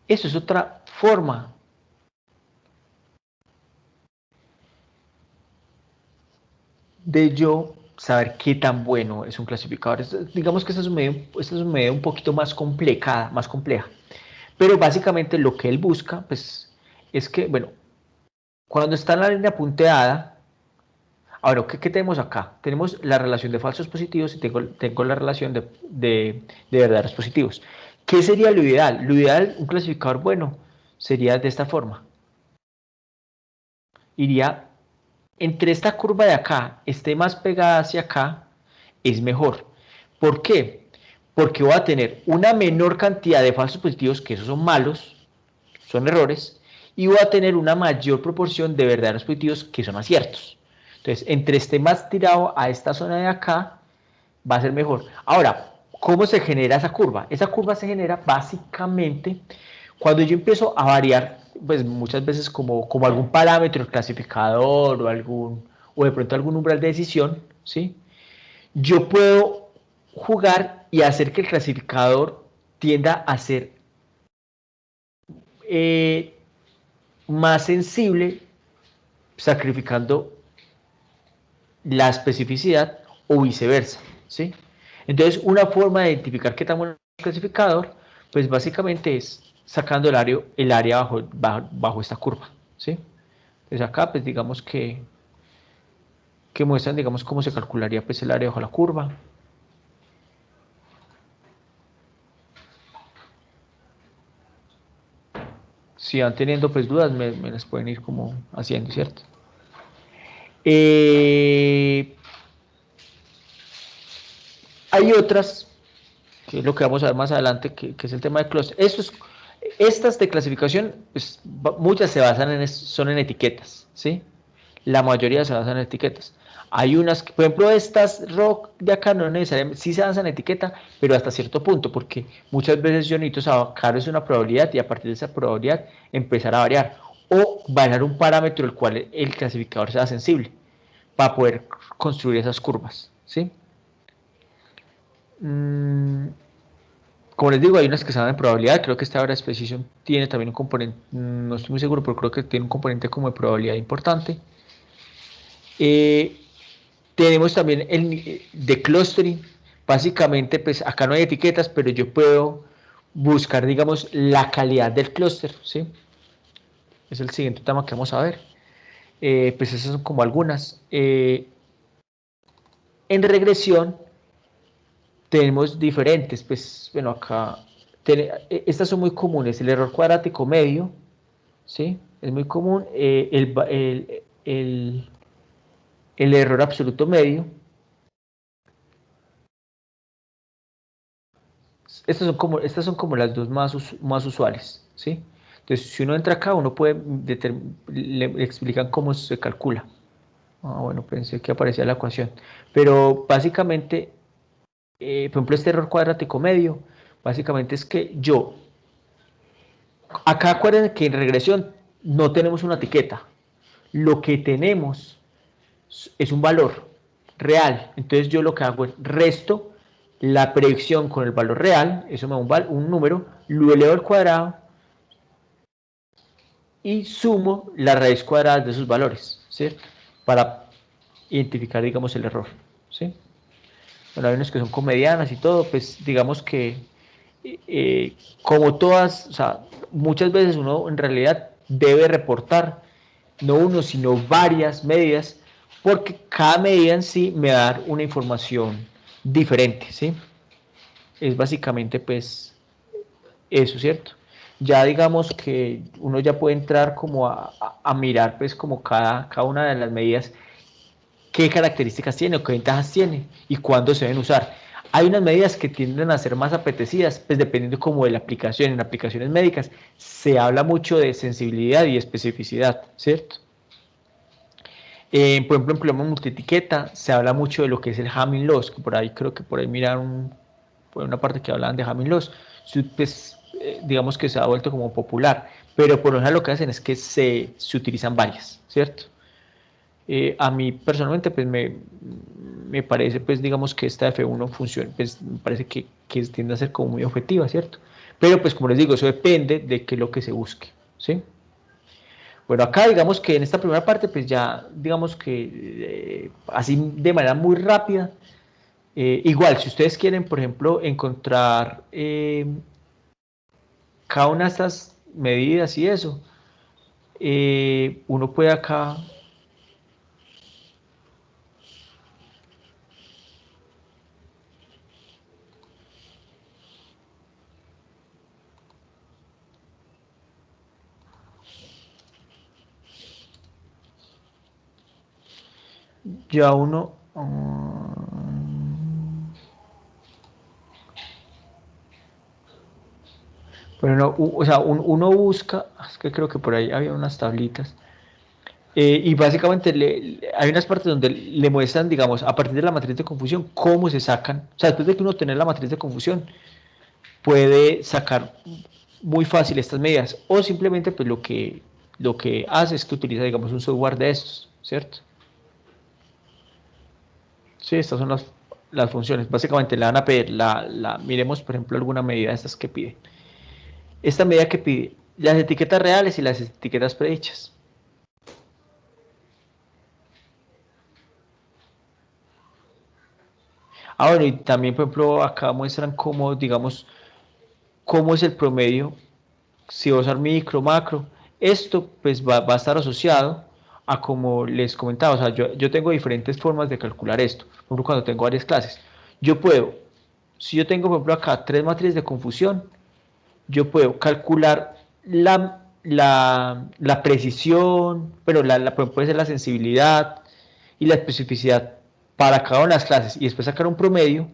Eso es otra forma de yo saber qué tan bueno es un clasificador. Digamos que esta es una medida un poquito más compleja, pero básicamente lo que él busca pues, es que, bueno, cuando está en la línea punteada, ahora, ¿qué tenemos acá? Tenemos la relación de falsos positivos y tengo la relación de verdaderos positivos. ¿Qué sería lo ideal? Lo ideal, un clasificador bueno, sería de esta forma. Iría entre esta curva de acá, esté más pegada hacia acá, es mejor. ¿Por qué? Porque voy a tener una menor cantidad de falsos positivos, que esos son malos, son errores, y voy a tener una mayor proporción de verdaderos positivos, que son aciertos. Entonces, entre esté más tirado a esta zona de acá, va a ser mejor. Ahora, ¿cómo se genera esa curva? Esa curva se genera básicamente cuando yo empiezo a variar, pues muchas veces como algún parámetro clasificador o de pronto algún umbral de decisión, ¿sí? Yo puedo jugar y hacer que el clasificador tienda a ser más sensible, sacrificando la especificidad o viceversa, ¿sí? Entonces, una forma de identificar qué tan bueno es el clasificador, pues básicamente es sacando el área bajo esta curva, ¿sí? Entonces acá, pues digamos que muestran, digamos, cómo se calcularía pues el área bajo la curva. Si van teniendo pues dudas, me las pueden ir como haciendo, ¿cierto? Hay otras, que es lo que vamos a ver más adelante, que es el tema de clúster. Estas de clasificación, pues, muchas se basan son en etiquetas, ¿sí? La mayoría se basan en etiquetas. Hay unas, por ejemplo, estas rock de acá no necesariamente, sí se basan en etiqueta, pero hasta cierto punto, porque muchas veces yo necesito sacar una probabilidad y a partir de esa probabilidad empezar a variar, o variar un parámetro el cual el clasificador sea sensible, para poder construir esas curvas, ¿sí? Como les digo, hay unas que se dan en probabilidad. Creo que esta Average Precision tiene también un componente, no estoy muy seguro, pero creo que tiene un componente como de probabilidad importante. Tenemos también el de clustering. Básicamente, pues acá no hay etiquetas, pero yo puedo buscar, digamos, la calidad del clúster, ¿sí? Es el siguiente tema que vamos a ver. Pues esas son como algunas. En regresión tenemos diferentes, pues bueno, acá estas son muy comunes, el error cuadrático medio, ¿sí? Es muy común, el error absoluto medio. Estas son como las dos más usuales, ¿sí? Entonces, si uno entra acá, uno puede le explican cómo se calcula. Ah, bueno, pensé que aparecía la ecuación. Pero básicamente, por ejemplo, este error cuadrático medio, básicamente es que acá acuérdense que en regresión no tenemos una etiqueta. Lo que tenemos es un valor real. Entonces yo lo que hago es resto la predicción con el valor real, eso me da un número, lo elevo al cuadrado y sumo la raíz cuadrada de esos valores, ¿cierto? Para identificar, digamos, el error, ¿sí? Bueno, hay unos que son con medianas y todo, pues digamos que como todas, o sea, muchas veces uno en realidad debe reportar no uno, sino varias medidas, porque cada medida en sí me va a dar una información diferente, ¿sí? Es básicamente, pues, eso, ¿cierto? Ya digamos que uno ya puede entrar como a mirar, pues, como cada una de las medidas, qué características tiene o qué ventajas tiene y cuándo se deben usar. Hay unas medidas que tienden a ser más apetecidas, pues dependiendo como de la aplicación. En aplicaciones médicas se habla mucho de sensibilidad y especificidad, ¿cierto? Por ejemplo, en problema multietiqueta se habla mucho de lo que es el Hamming loss, que por ahí creo que por ahí miraron por una parte que hablaban de Hamming loss, pues, digamos que se ha vuelto como popular, pero por lo general lo que hacen es que se utilizan varias, ¿cierto? A mí personalmente pues me parece pues digamos que esta F1 funciona, pues me parece que tiende a ser como muy objetiva, ¿cierto? Pero pues como les digo, eso depende de qué es lo que se busque, ¿sí? Bueno, acá digamos que en esta primera parte, pues ya digamos que así de manera muy rápida, igual si ustedes quieren, por ejemplo, encontrar cada una de estas medidas y eso, uno puede acá, ya uno, bueno, o sea, uno busca, es que creo que por ahí había unas tablitas, y básicamente hay unas partes donde le muestran, digamos, a partir de la matriz de confusión, cómo se sacan, o sea, después de que uno tiene la matriz de confusión, puede sacar muy fácil estas medidas, o simplemente pues lo que hace es que utiliza, digamos, un software de estos, ¿cierto? Sí, estas son las funciones. Básicamente le van a pedir, miremos por ejemplo alguna medida de estas que pide. Esta medida que pide las etiquetas reales y las etiquetas predichas. Bueno, y también por ejemplo acá muestran cómo, digamos, cómo es el promedio, si va a usar micro, macro. Esto pues va a estar asociado a, como les comentaba, o sea, yo tengo diferentes formas de calcular esto. Por ejemplo, cuando tengo varias clases, yo puedo, si yo tengo por ejemplo acá 3 matrices de confusión, yo puedo calcular la precisión, pero puede ser la sensibilidad y la especificidad para cada una de las clases y después sacar un promedio,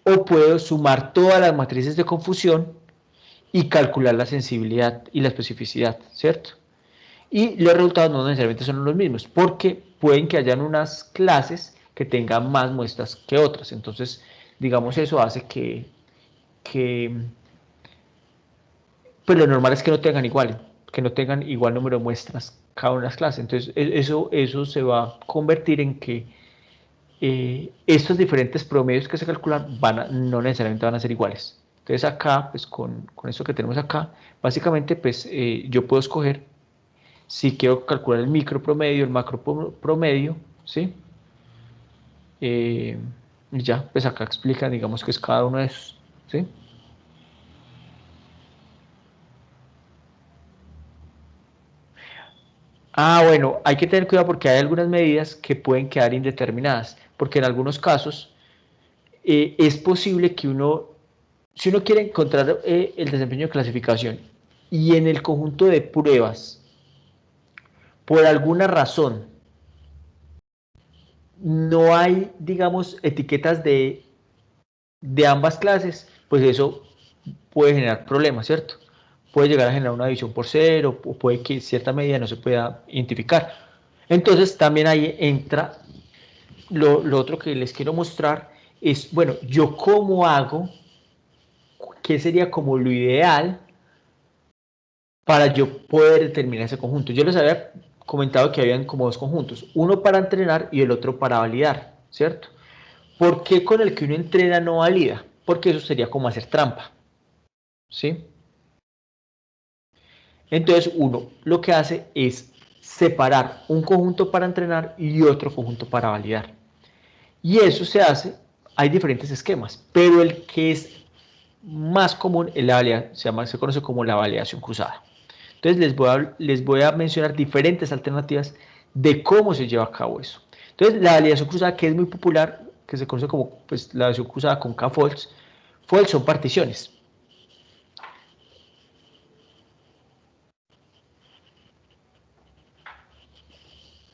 o puedo sumar todas las matrices de confusión y calcular la sensibilidad y la especificidad, ¿cierto? Y los resultados no necesariamente son los mismos, porque pueden que hayan unas clases que tengan más muestras que otras. Entonces, digamos, eso hace que pues lo normal es que no tengan igual número de muestras cada una de las clases. Entonces, eso se va a convertir en que estos diferentes promedios que se calculan no necesariamente van a ser iguales. Entonces acá, pues con esto que tenemos acá, básicamente pues yo puedo escoger si quiero calcular el micro promedio, el macro promedio, ¿sí? Y ya, pues acá explica, digamos que es cada uno de esos, ¿sí? Bueno, hay que tener cuidado porque hay algunas medidas que pueden quedar indeterminadas, porque en algunos casos es posible que si uno quiere encontrar el desempeño de clasificación y en el conjunto de pruebas, por alguna razón, no hay, digamos, etiquetas de ambas clases, pues eso puede generar problemas, ¿cierto? Puede llegar a generar una división por cero, o puede que cierta medida no se pueda identificar. Entonces también ahí entra lo otro que les quiero mostrar, es, bueno, yo cómo hago, qué sería como lo ideal para yo poder determinar ese conjunto. Yo les había comentado que habían como dos conjuntos, uno para entrenar y el otro para validar, ¿cierto? ¿Por qué con el que uno entrena no valida? Porque eso sería como hacer trampa, ¿sí? Entonces uno lo que hace es separar un conjunto para entrenar y otro conjunto para validar. Y eso se hace, hay diferentes esquemas, pero el que es más común es se conoce como la validación cruzada. Entonces les voy a mencionar diferentes alternativas de cómo se lleva a cabo eso. Entonces la validación cruzada, que es muy popular, que se conoce como pues, la validación cruzada con K-Faults, faults son particiones.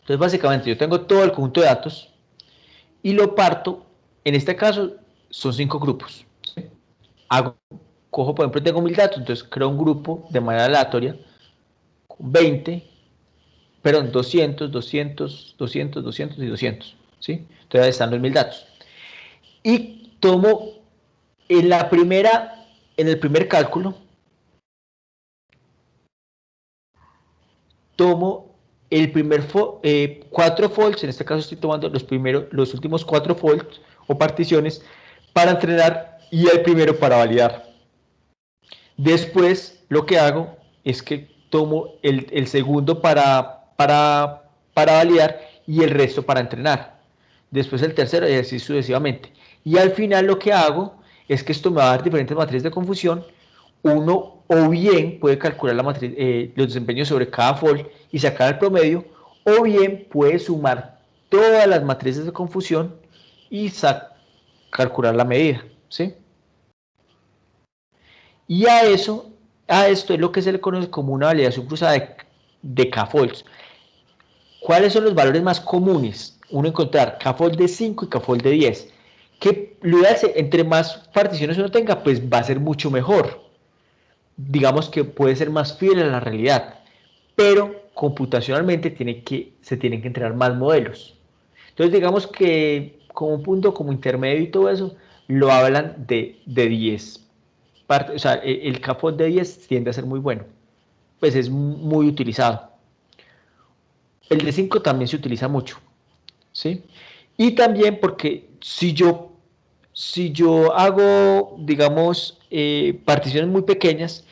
Entonces básicamente yo tengo todo el conjunto de datos y lo parto, en este caso son 5 grupos. ¿Sí? Cojo, por ejemplo, tengo 1000 datos, entonces creo un grupo de manera aleatoria, 20, perdón, 200, 200, 200, 200 y 200, ¿sí? Entonces ahí están los 1000 datos. Y tomo en el primer cálculo, tomo el primer 4 faults, en este caso estoy tomando los últimos 4 faults o particiones para entrenar y el primero para validar. Después lo que hago es que tomo el segundo para validar y el resto para entrenar. Después el tercero y así sucesivamente. Y al final lo que hago es que esto me va a dar diferentes matrices de confusión. Uno o bien puede calcular los desempeños sobre cada fault y sacar el promedio, o bien puede sumar todas las matrices de confusión y calcular la medida, ¿sí? Y a esto es lo que se le conoce como una validación cruzada de K-Faults. ¿Cuáles son los valores más comunes? Uno encontrar K-Fault de 5 y K-Fault de 10. Que lo ideal es, entre más particiones uno tenga, pues va a ser mucho mejor. Digamos que puede ser más fiel a la realidad. Pero computacionalmente se tienen que entrenar más modelos. Entonces digamos que como un punto como intermedio y todo eso, lo hablan de 10. O sea, el K-Fault de 10 tiende a ser muy bueno, pues es muy utilizado. El de 5 también se utiliza mucho, ¿sí? Y también porque si yo si yo hago, digamos, particiones muy pequeñas,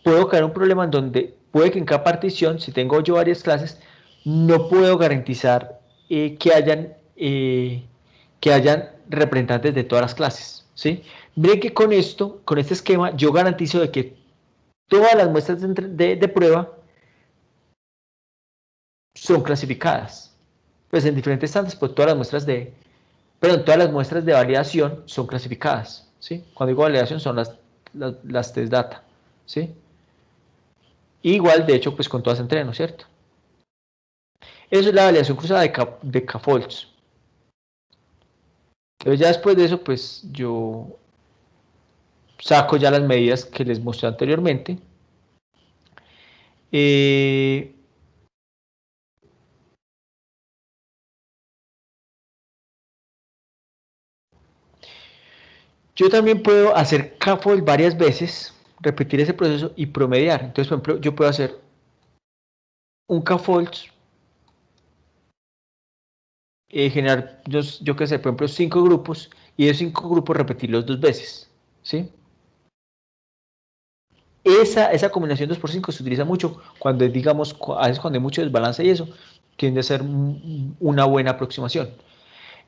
puedo caer en un problema en donde puede que en cada partición, si tengo yo varias clases, no puedo garantizar que hayan representantes de todas las clases, ¿sí? Miren que con esto, con este esquema, yo garantizo de que todas las muestras de prueba son clasificadas. Pues en diferentes standards, pues todas las muestras de validación son clasificadas, ¿sí? Cuando digo validación son las test data, ¿sí? Igual, de hecho, pues con todas entreno, ¿cierto? Eso es la validación cruzada de K-Faults. Entonces ya después de eso, pues yo saco ya las medidas que les mostré anteriormente. Yo también puedo hacer K-Fault varias veces, repetir ese proceso y promediar. Entonces, por ejemplo, yo puedo hacer un K-Fault, generar, yo qué sé, por ejemplo, 5 grupos, y esos 5 grupos repetirlos 2 veces, ¿sí? Esa combinación 2 por 5 se utiliza mucho cuando, digamos, a veces cuando hay mucho desbalance y eso, tiende a ser una buena aproximación.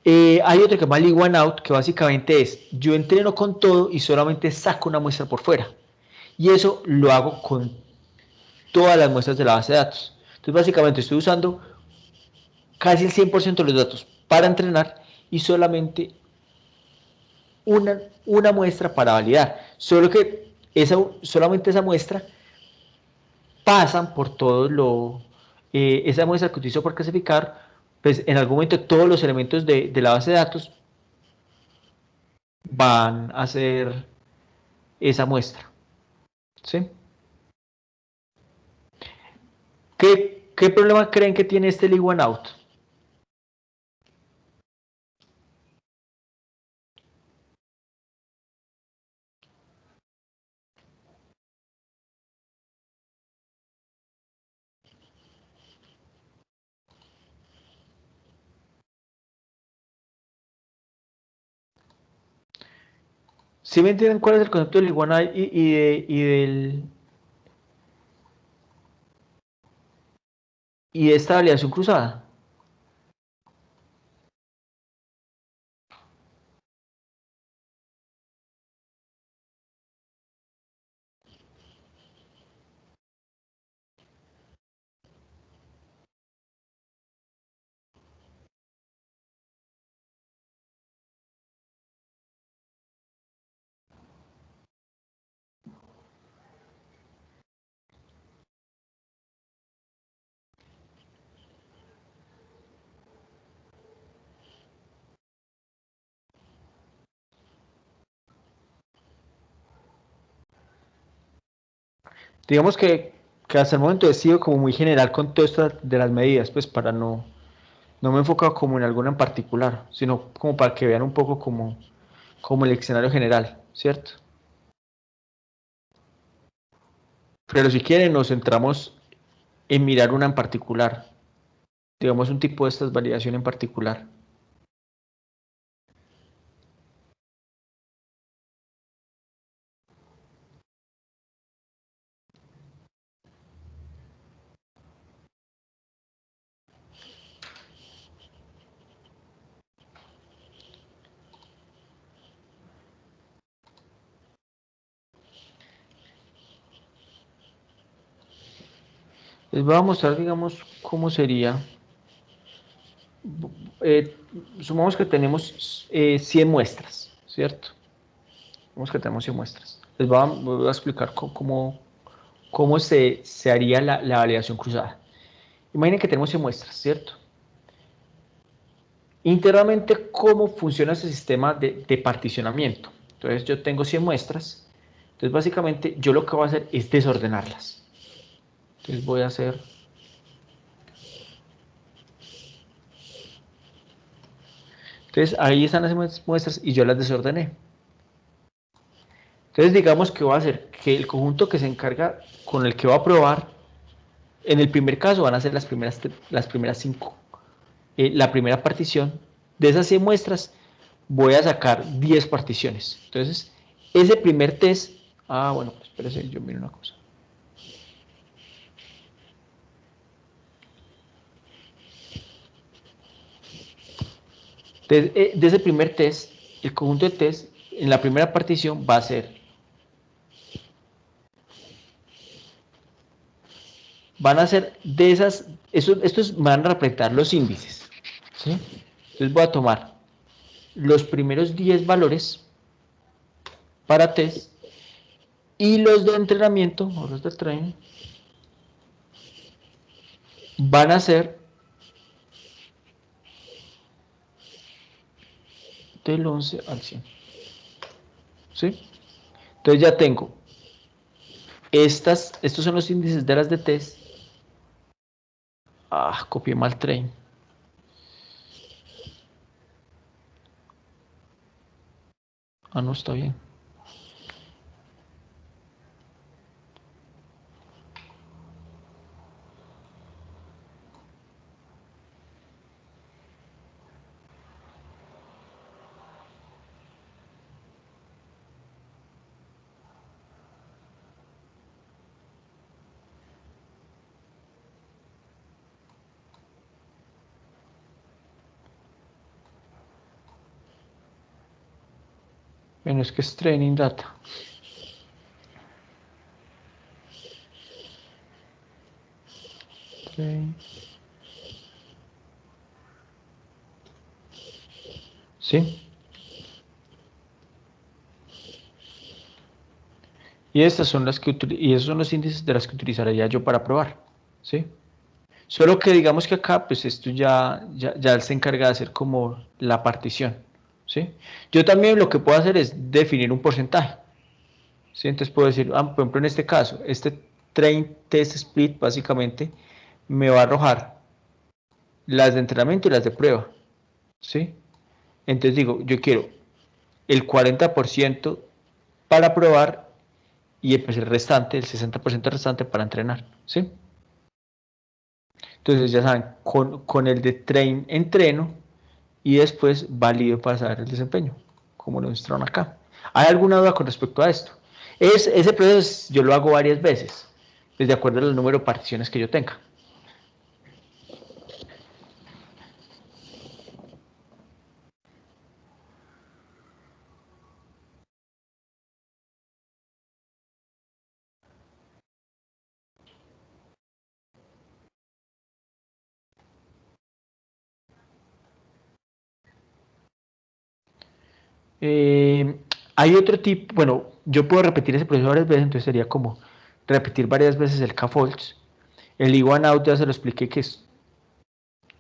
Hay otro que se llama Leave One Out, que básicamente es, yo entreno con todo y solamente saco una muestra por fuera. Y eso lo hago con todas las muestras de la base de datos. Entonces, básicamente estoy usando casi el 100% de los datos para entrenar y solamente una muestra para validar. Solo que solamente esa muestra pasan por todo esa muestra que utilizo para clasificar, pues en algún momento todos los elementos de la base de datos van a ser esa muestra. ¿Sí? ¿Qué problema creen que tiene este Leave One Out? ¿Sí me entienden cuál es el concepto del Leave One Out y de esta validación cruzada? Digamos que hasta el momento he sido como muy general con todo esto de las medidas, pues para no me he enfocado como en alguna en particular, sino como para que vean un poco como el escenario general, ¿cierto? Pero si quieren nos centramos en mirar una en particular, digamos un tipo de estas validación en particular. Les voy a mostrar, digamos, cómo sería. Sumamos que tenemos 100 muestras, ¿cierto? Supongamos que tenemos 100 muestras. Voy a explicar cómo se haría la validación cruzada. Imaginen que tenemos 100 muestras, ¿cierto? Internamente, ¿cómo funciona ese sistema de particionamiento? Entonces, yo tengo 100 muestras. Entonces, básicamente, yo lo que voy a hacer es desordenarlas. Entonces, voy a hacer... Entonces, ahí están las muestras y yo las desordené. Entonces, digamos que voy a hacer que el conjunto que se encarga con el que voy a probar, en el primer caso van a ser las primeras 5. La primera partición de esas 100 muestras voy a sacar 10 particiones. Entonces, ese primer test, bueno, espérese, yo miro una cosa. Entonces, de ese primer test, el conjunto de test, en la primera partición va a ser, van a ser de esas, estos van a representar los índices, ¿sí? Entonces voy a tomar los primeros 10 valores para test y los de entrenamiento, o los de training, van a ser del 11 al 100. ¿Sí? Entonces ya tengo estos son los índices de las de test. Copié mal train. No está bien. Bueno, es que es training data. Train. ¿Sí? Y estas son las que y esos son los índices de las que utilizaría yo para probar. ¿Sí? Solo que digamos que acá, pues esto ya él se encarga de hacer como la partición. ¿Sí? Yo también lo que puedo hacer es definir un porcentaje. ¿Sí? Entonces puedo decir, por ejemplo, en este caso, este train test split básicamente me va a arrojar las de entrenamiento y las de prueba. ¿Sí? Entonces digo, yo quiero el 40% para probar y pues el restante, el 60% restante para entrenar. ¿Sí? Entonces ya saben, con el de train entreno y después valido para saber el desempeño, como lo mostraron acá. ¿Hay alguna duda con respecto a esto? Ese proceso yo lo hago varias veces, pues de acuerdo al número de particiones que yo tenga. Hay otro tipo, bueno, yo puedo repetir ese proceso varias veces, entonces sería como repetir varias veces el K-Falls. El I1 out ya se lo expliqué que es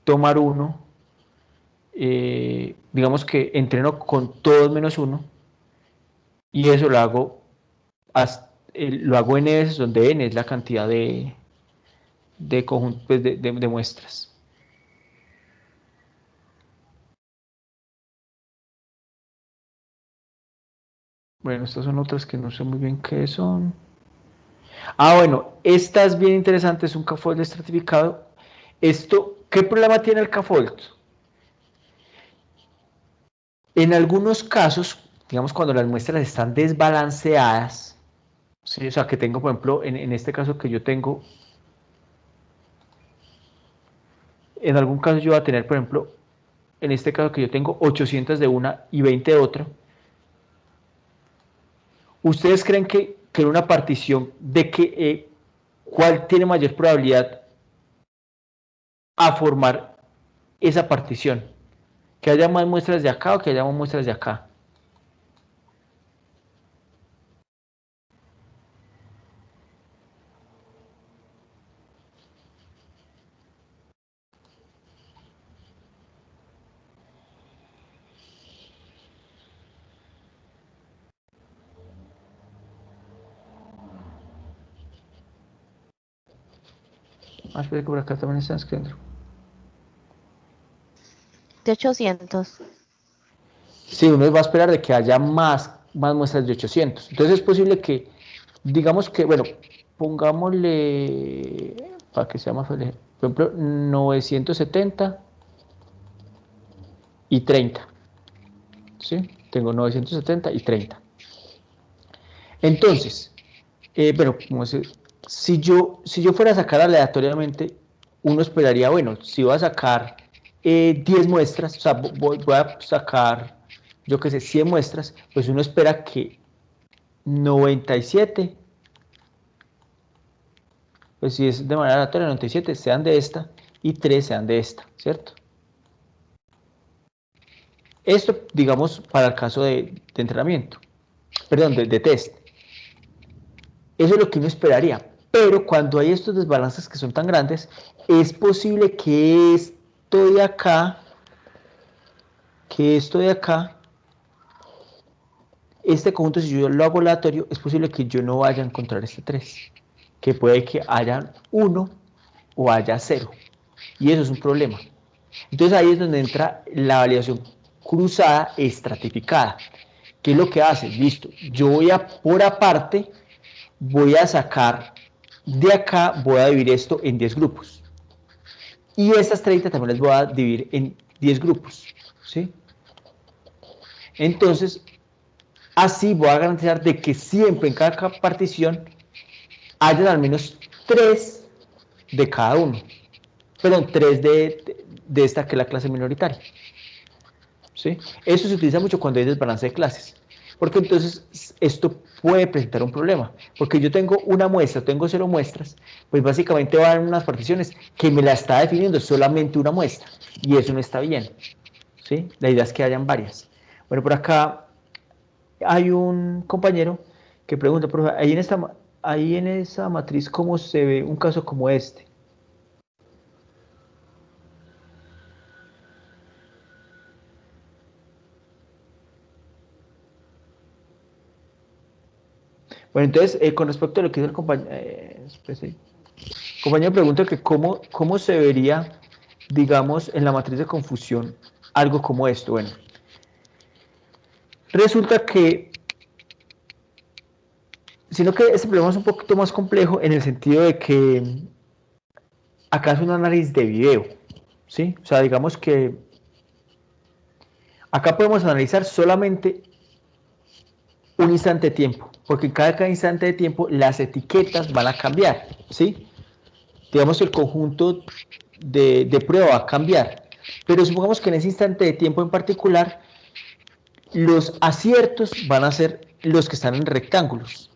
tomar uno, digamos que entreno con todos menos uno, y eso lo hago, lo hago n veces, donde n es la cantidad de conjuntos pues, de muestras. Bueno, estas son otras que no sé muy bien qué son. Bueno, esta es bien interesante, es un K-Fold estratificado. ¿Qué problema tiene el K-Fold? En algunos casos, digamos cuando las muestras están desbalanceadas, ¿sí? O sea, que tengo, por ejemplo, en este caso que yo tengo, en algún caso yo voy a tener, por ejemplo, en este caso que yo tengo 800 de una y 20 de otra. ¿Ustedes creen que en una partición de que cuál tiene mayor probabilidad a formar esa partición? ¿Que haya más muestras de acá o que haya más muestras de acá? Espera que por acá también están escribiendo. De 800. Sí, uno va a esperar de que haya más muestras de 800. Entonces es posible que, digamos que, bueno, pongámosle, para que sea más fácil, por ejemplo, 970 y 30. ¿sí? Tengo 970 y 30. Entonces, bueno, si yo fuera a sacar aleatoriamente, uno esperaría, bueno, si voy a sacar 10 muestras, o sea, voy a sacar, yo qué sé, 100 muestras, pues uno espera que 97, pues si es de manera aleatoria, 97 sean de esta y 3 sean de esta, ¿cierto? Esto, digamos, para el caso de entrenamiento, perdón, de test. Eso es lo que uno esperaría. Pero cuando hay estos desbalances que son tan grandes, es posible que esto de acá, este conjunto, si yo lo hago aleatorio, es posible que yo no vaya a encontrar este 3. Que puede que haya 1 o haya 0. Y eso es un problema. Entonces ahí es donde entra la validación cruzada estratificada. ¿Qué es lo que hace? Listo, yo voy a, por aparte, voy a sacar de acá, voy a dividir esto en 10 grupos. Y estas 30 también las voy a dividir en 10 grupos, ¿sí? Entonces, así voy a garantizar de que siempre en cada partición haya al menos 3 de cada uno. Perdón, 3 de esta que es la clase minoritaria. ¿Sí? Eso se utiliza mucho cuando hay desbalance de clases. Porque entonces esto puede presentar un problema. Porque yo tengo una muestra, tengo 0 muestras, pues básicamente van a unas particiones que me la está definiendo solamente una muestra. Y eso no está bien. ¿Sí? La idea es que hayan varias. Bueno, por acá hay un compañero que pregunta, profe, ahí en esa matriz, ¿cómo se ve un caso como este? Bueno, entonces, con respecto a lo que dice el compañero, compañero pregunta que cómo se vería, digamos, en la matriz de confusión algo como esto. Bueno, resulta que, sino que este problema es un poquito más complejo en el sentido de que acá es un análisis de video, ¿sí? O sea, digamos que acá podemos analizar solamente un instante de tiempo, porque en cada instante de tiempo las etiquetas van a cambiar, ¿sí? Digamos que el conjunto de prueba va a cambiar, pero supongamos que en ese instante de tiempo en particular los aciertos van a ser los que están en rectángulos,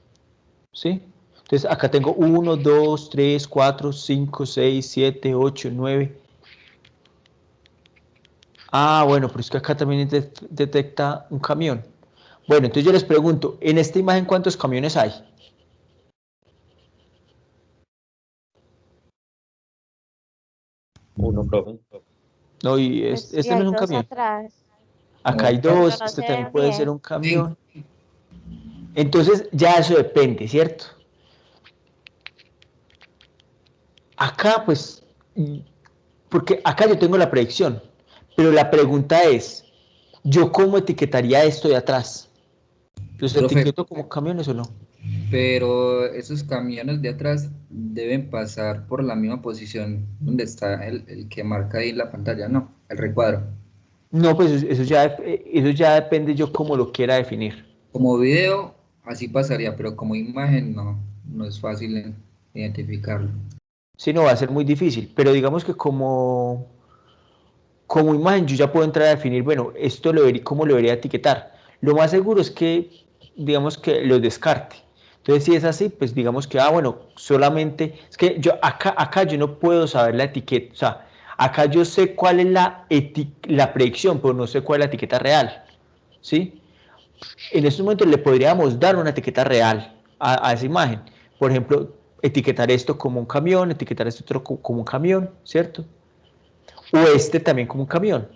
¿sí? Entonces acá tengo 1, 2, 3, 4, 5, 6, 7, 8, 9. Ah, bueno, pero es que acá también detecta un camión. Bueno, entonces yo les pregunto, en esta imagen, ¿cuántos camiones hay? Uno, profe. No, y Pues sí, este no hay es un dos camión. atrás, Acá hay pero dos, no este se también ven puede ser bien. un camión. Entonces ya eso depende, ¿cierto? Acá pues, porque acá yo tengo la predicción, pero la pregunta es, ¿yo cómo etiquetaría esto de atrás? ¿Los Profe, etiqueto como camiones o no? pero esos camiones de atrás deben pasar por la misma posición donde está el que marca ahí la pantalla, ¿no? El recuadro. No, pues eso ya depende yo cómo lo quiera definir. Como video, así pasaría, pero como imagen no es fácil identificarlo. Sí, no va a ser muy difícil, pero digamos que como imagen yo ya puedo entrar a definir, bueno, esto cómo lo debería etiquetar. Lo más seguro es que, digamos que lo descarte. Entonces, si es así, pues digamos que, bueno, solamente, es que yo acá yo no puedo saber la etiqueta, o sea, acá yo sé cuál es la predicción, pero no sé cuál es la etiqueta real, ¿sí? En estos momentos le podríamos dar una etiqueta real a esa imagen. Por ejemplo, etiquetar esto como un camión, etiquetar esto otro como un camión, ¿cierto? O este también como un camión.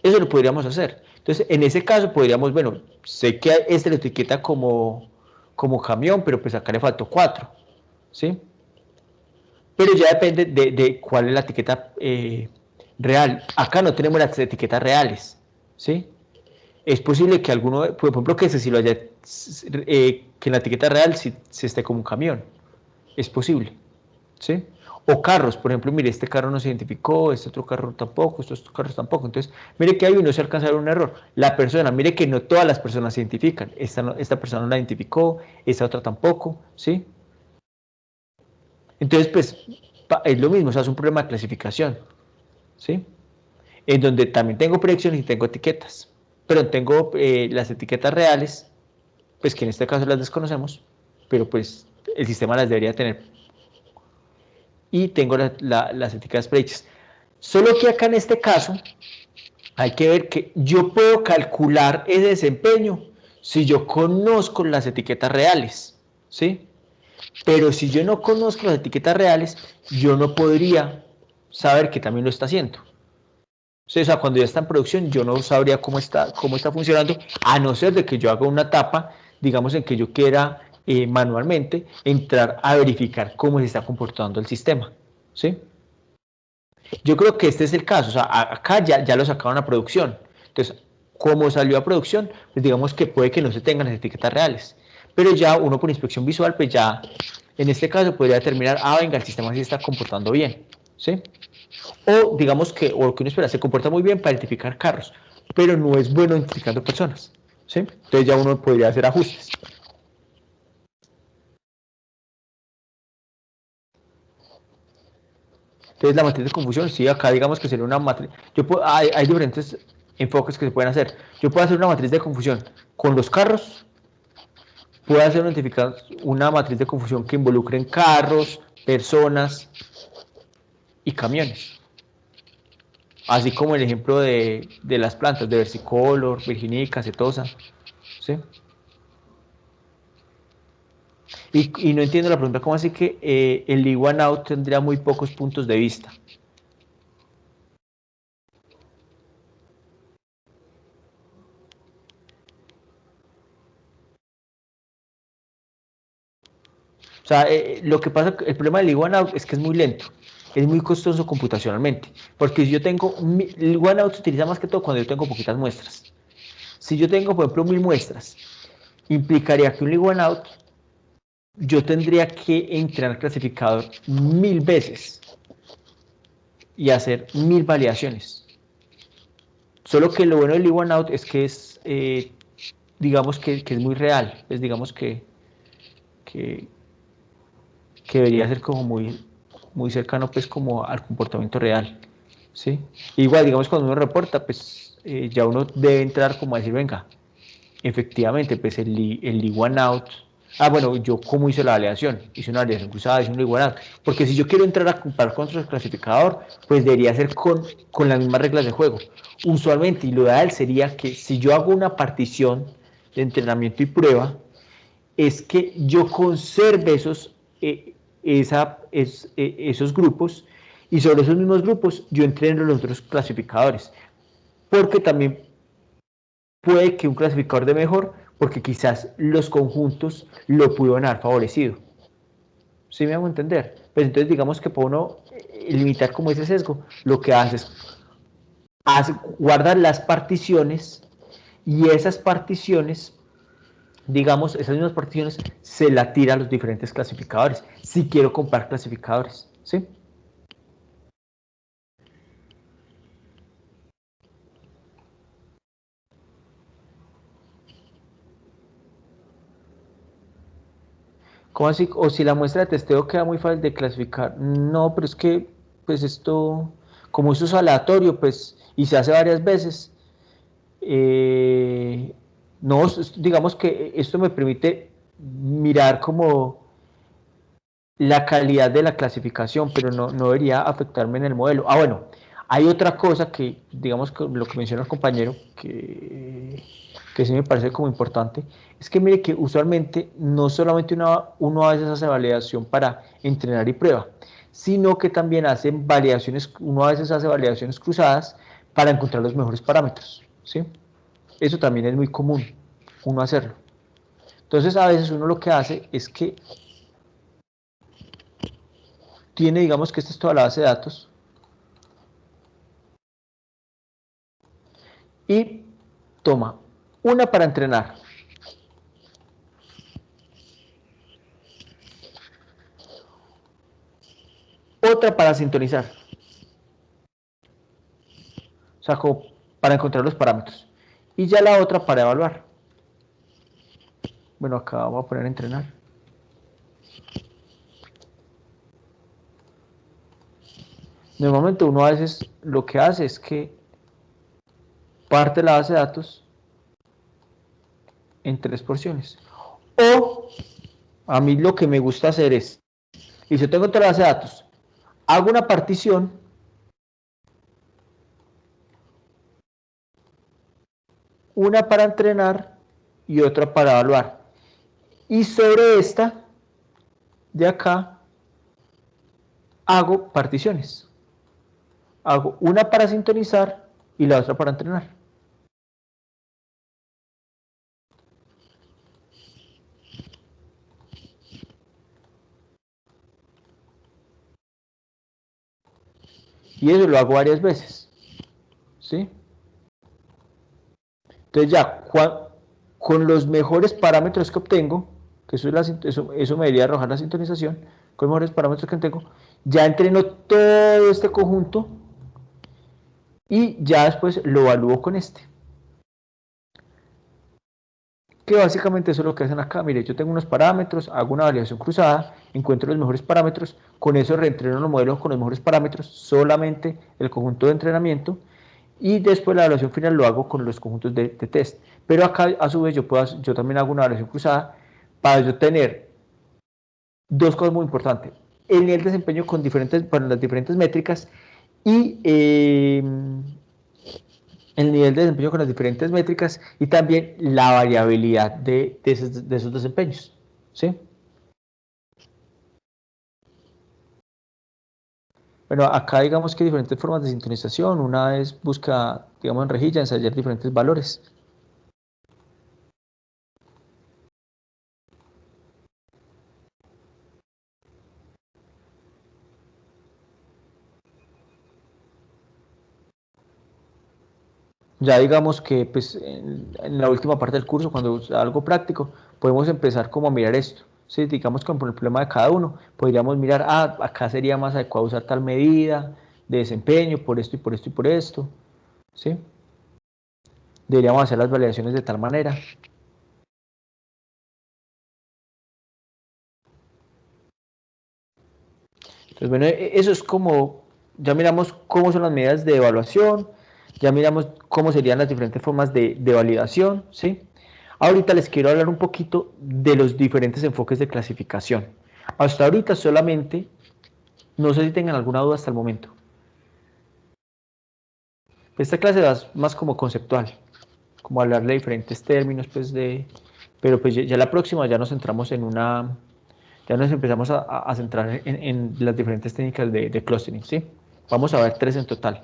Eso lo podríamos hacer. Entonces, en ese caso podríamos, bueno, sé que este lo etiqueta como camión, pero pues acá le faltó 4, ¿sí? Pero ya depende de cuál es la etiqueta real. Acá no tenemos las etiquetas reales, ¿sí? Es posible que alguno, por ejemplo, que ese sí lo haya, que en la etiqueta real sí esté como un camión. Es posible, ¿sí? O carros, por ejemplo, mire, este carro no se identificó, este otro carro tampoco, estos carros tampoco. Entonces, mire que ahí uno se alcanza a ver un error. La persona, mire que no todas las personas se identifican. Esta persona no la identificó, esta otra tampoco, ¿sí? Entonces, pues, es lo mismo, o sea, es un problema de clasificación, ¿sí? En donde también tengo proyecciones y tengo etiquetas. Pero tengo las etiquetas reales, pues que en este caso las desconocemos, pero pues el sistema las debería tener. Y tengo las etiquetas predichas. Solo que acá en este caso hay que ver que yo puedo calcular ese desempeño si yo conozco las etiquetas reales, ¿sí? Pero si yo no conozco las etiquetas reales, yo no podría saber que también lo está haciendo. O sea, cuando ya está en producción, yo no sabría cómo está funcionando, a no ser de que yo haga una etapa, digamos, en que yo quiera manualmente entrar a verificar cómo se está comportando el sistema, ¿sí? Yo creo que este es el caso, o sea, acá ya lo sacaron a producción. Entonces, como salió a producción, pues digamos que puede que no se tengan las etiquetas reales. Pero ya uno por inspección visual, pues ya en este caso podría determinar, venga, el sistema sí está comportando bien, ¿sí? O digamos que, o lo que uno espera, se comporta muy bien para identificar carros, pero no es bueno identificando personas, ¿sí? Entonces ya uno podría hacer ajustes. Entonces la matriz de confusión, sí, acá digamos que sería una matriz, hay diferentes enfoques que se pueden hacer. Yo puedo hacer una matriz de confusión con los carros, puedo hacer una matriz de confusión que involucre carros, personas y camiones. Así como el ejemplo de las plantas, de versicolor, virginica, acetosa, ¿sí? Y no entiendo la pregunta, ¿cómo así que el Iguan Out tendría muy pocos puntos de vista? O sea, lo que pasa, el problema del Iguan-Out es que es muy lento, es muy costoso computacionalmente, porque si yo tengo, el Iguan-Out se utiliza más que todo cuando yo tengo poquitas muestras. Si yo tengo, por ejemplo, 1000 muestras, implicaría que un Iguan-Out yo tendría que entrenar el clasificador 1000 veces y hacer 1000 validaciones. Solo que lo bueno del Iguan-Out es que es, digamos que es muy real, es digamos que debería ser como muy cercano pues como al comportamiento real, ¿sí? Igual, digamos, cuando uno reporta, pues ya uno debe entrar como a decir, venga, efectivamente, pues el one out, bueno, yo cómo hice la validación, hice una validación cruzada, hice un one out, porque si yo quiero entrar a comparar contra el clasificador, pues debería ser con las mismas reglas de juego. Usualmente, y lo ideal sería que si yo hago una partición de entrenamiento y prueba, es que yo conserve esos grupos y sobre esos mismos grupos yo entreno los otros clasificadores, porque también puede que un clasificador de mejor, porque quizás los conjuntos lo pudieron haber favorecido. ¿Sí me hago entender? Pues entonces digamos que para uno limitar como ese sesgo, lo que hace es guardar las particiones y esas particiones, digamos, esas mismas particiones se la tira a los diferentes clasificadores, si quiero comparar clasificadores, ¿sí? ¿Cómo así? O si la muestra de testeo queda muy fácil de clasificar. No, pero es que, pues esto, como eso es aleatorio, pues, y se hace varias veces, no, digamos que esto me permite mirar como la calidad de la clasificación, pero no debería afectarme en el modelo. Bueno, hay otra cosa que, digamos, que lo que menciona el compañero, que sí me parece como importante, es que mire que usualmente no solamente uno a veces hace validación para entrenar y prueba, sino que también uno a veces hace validaciones cruzadas para encontrar los mejores parámetros, ¿sí? Eso también es muy común, uno hacerlo. Entonces a veces uno lo que hace es que tiene, digamos que esta es toda la base de datos, y toma una para entrenar, otra para sintonizar. O sea, como para encontrar los parámetros. Y ya la otra para evaluar. Bueno, acá vamos a poner entrenar. Normalmente uno a veces lo que hace es que parte la base de datos en 3 porciones. O a mí lo que me gusta hacer es, y si yo tengo otra base de datos, hago una partición una para entrenar y otra para evaluar. Y sobre esta de acá hago particiones. Hago una para sintonizar y la otra para entrenar. Y eso lo hago varias veces. ¿Sí? Entonces ya, con los mejores parámetros que obtengo, que eso me debería arrojar la sintonización, con los mejores parámetros que tengo, ya entreno todo este conjunto y ya después lo evalúo con este. Que básicamente eso es lo que hacen acá. Mire, yo tengo unos parámetros, hago una validación cruzada, encuentro los mejores parámetros, con eso reentreno los modelos con los mejores parámetros, solamente el conjunto de entrenamiento, y después la evaluación final lo hago con los conjuntos de test. Pero acá, a su vez, yo también hago una evaluación cruzada para yo tener dos cosas muy importantes. El nivel de desempeño para las diferentes métricas y el nivel de desempeño con las diferentes métricas y también la variabilidad de esos desempeños. ¿Sí? Bueno, acá digamos que hay diferentes formas de sintonización. Una es busca, digamos, en rejilla, ensayar diferentes valores. Ya digamos que pues, en la última parte del curso, cuando algo práctico, podemos empezar como a mirar esto. ¿Sí? Digamos que por el problema de cada uno, podríamos mirar, acá sería más adecuado usar tal medida de desempeño, por esto y por esto y por esto. ¿Sí? Deberíamos hacer las validaciones de tal manera. Entonces, bueno, eso es como, ya miramos cómo son las medidas de evaluación, ya miramos cómo serían las diferentes formas de validación, ¿sí? Ahorita les quiero hablar un poquito de los diferentes enfoques de clasificación. Hasta ahorita solamente, no sé si tengan alguna duda hasta el momento. Esta clase es más como conceptual, como hablar de diferentes términos, pues pero pues ya la próxima ya nos centramos ya nos empezamos a centrar en las diferentes técnicas de clustering, ¿sí? Vamos a ver 3 en total.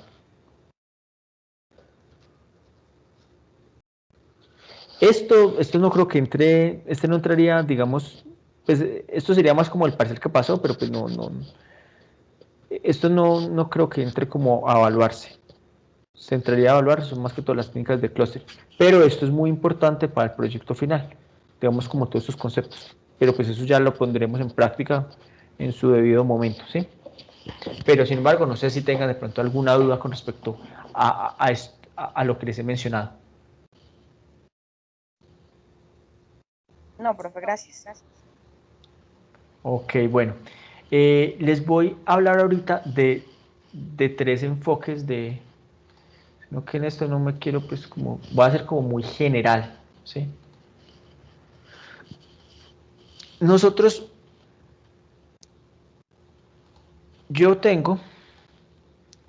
Esto no creo que entre, no entraría, digamos, pues esto sería más como el parcial que pasó, pero pues esto no creo que entre como a evaluarse. Se entraría a evaluar, son más que todas las técnicas de clustering. Pero esto es muy importante para el proyecto final, digamos como todos estos conceptos. Pero pues eso ya lo pondremos en práctica en su debido momento, ¿sí? Pero sin embargo, no sé si tengan de pronto alguna duda con respecto a lo que les he mencionado. No, profe, gracias. Ok, bueno. Les voy a hablar ahorita de 3 enfoques sino que en esto no me quiero, pues, como, voy a ser como muy general, ¿sí? Nosotros,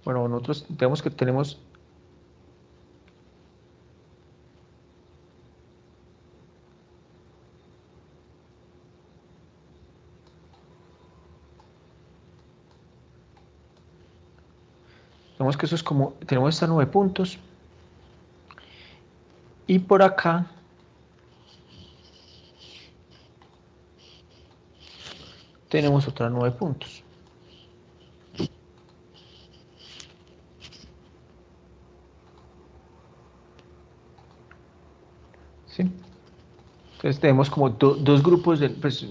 nosotros tenemos Vemos que eso es como, tenemos estas 9 puntos y por acá tenemos otras 9 puntos. ¿Sí? Entonces tenemos como dos grupos, pues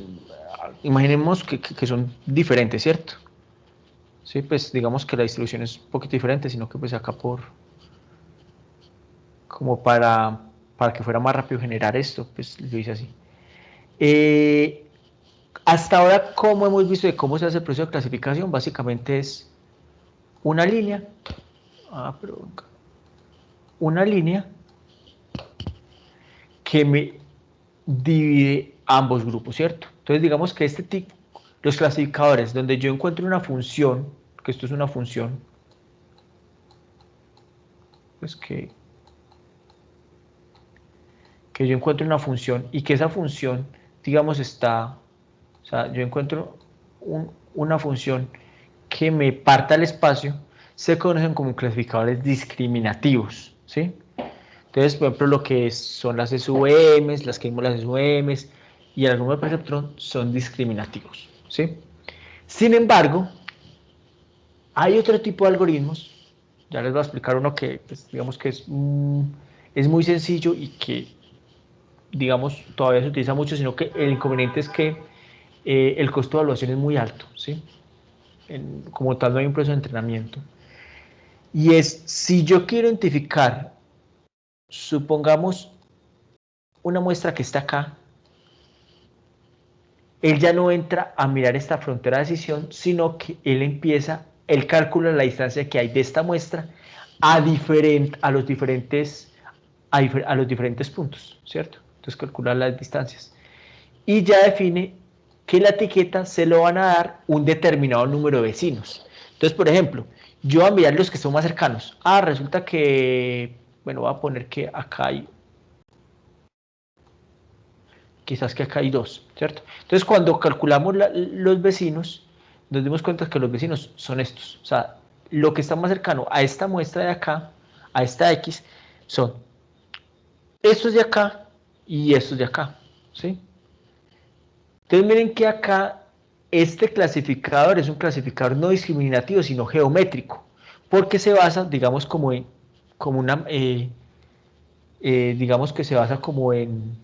imaginemos que son diferentes, ¿cierto? Sí, pues digamos que la distribución es un poquito diferente, sino que pues acá como para que fuera más rápido generar esto, pues lo hice así. Hasta ahora, ¿cómo hemos visto de cómo se hace el proceso de clasificación? Básicamente es una línea, una línea que me divide ambos grupos, ¿cierto? Entonces digamos que este tipo, los clasificadores, donde yo encuentro una función, que esto es una función, pues que yo encuentro una función y que esa función, digamos, o sea, yo encuentro una función que me parta el espacio, se conocen como clasificadores discriminativos, ¿sí? Entonces, por ejemplo, lo que son las SVMs, las que vimos las SVMs y el algoritmo de perceptrón son discriminativos, ¿sí? Sin embargo, hay otro tipo de algoritmos, ya les voy a explicar uno que, pues, digamos que es muy sencillo y que, digamos, todavía se utiliza mucho, sino que el inconveniente es que el costo de evaluación es muy alto, ¿sí? Como tal, no hay un proceso de entrenamiento. Y es, si yo quiero identificar, supongamos, una muestra que está acá, él ya no entra a mirar esta frontera de decisión, sino que él empieza, él calcula la distancia que hay de esta muestra a los diferentes puntos, ¿cierto? Entonces calcula las distancias. Y ya define que la etiqueta se lo van a dar un determinado número de vecinos. Entonces, por ejemplo, yo voy a mirar los que son más cercanos. Resulta que, bueno, voy a poner que acá hay, quizás que acá hay 2, ¿cierto? Entonces, cuando calculamos los vecinos, nos dimos cuenta que los vecinos son estos. O sea, lo que está más cercano a esta muestra de acá, a esta X, son estos de acá y estos de acá, ¿sí? Entonces miren que acá este clasificador es un clasificador no discriminativo, sino geométrico, porque se basa, digamos, digamos que se basa como en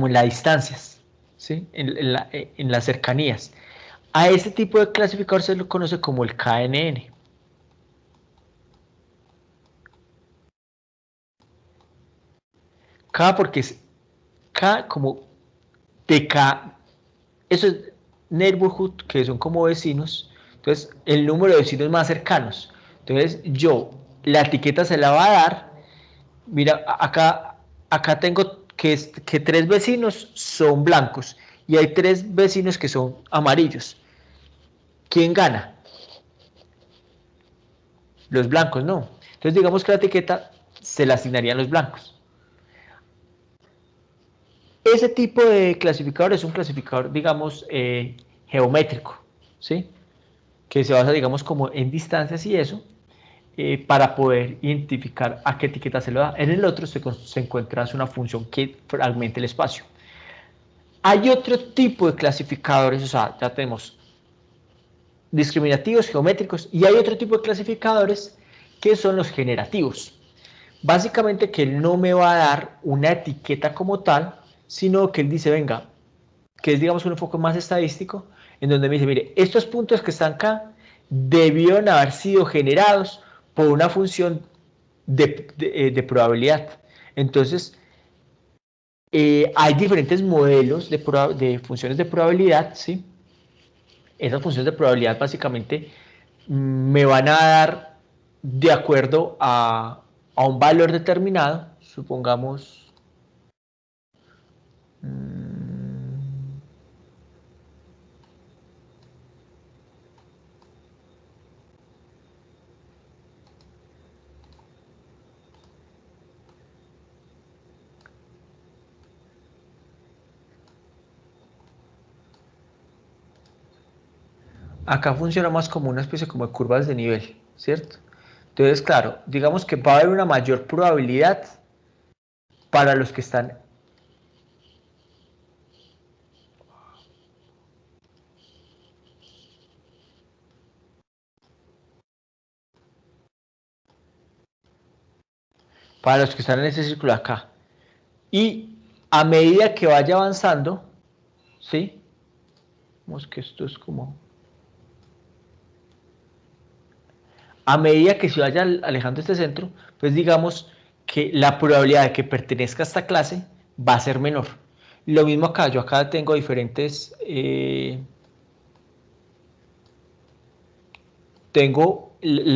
las distancias, ¿sí? En las cercanías. A este tipo de clasificador se lo conoce como el KNN. K porque es K como de K, eso es neighborhood, que son como vecinos, entonces el número de vecinos más cercanos. Entonces la etiqueta se la va a dar, mira, acá tengo que 3 vecinos son blancos y hay 3 vecinos que son amarillos. ¿Quién gana? Los blancos, no. Entonces digamos que la etiqueta se la asignarían los blancos. Ese tipo de clasificador es un clasificador, digamos, geométrico, ¿sí? Que se basa, digamos, como en distancias y eso, para poder identificar a qué etiqueta se le da. En el otro se encuentra una función que fragmenta el espacio. Hay otro tipo de clasificadores, o sea, ya tenemos discriminativos, geométricos, y hay otro tipo de clasificadores que son los generativos. Básicamente que él no me va a dar una etiqueta como tal, sino que él dice, venga, que es digamos un enfoque más estadístico, en donde me dice, mire, estos puntos que están acá debieron haber sido generados por una función de probabilidad. Entonces, hay diferentes modelos de funciones de probabilidad, ¿sí? Esas funciones de probabilidad básicamente me van a dar de acuerdo a un valor determinado, supongamos, acá funciona más como una especie como de curvas de nivel, ¿cierto? Entonces, claro, digamos que va a haber una mayor probabilidad para los que están en ese círculo acá. Y a medida que vaya avanzando, ¿sí? Vemos que esto es como A medida que se vaya alejando este centro, pues digamos que la probabilidad de que pertenezca a esta clase va a ser menor. Lo mismo acá, yo acá tengo diferentes, la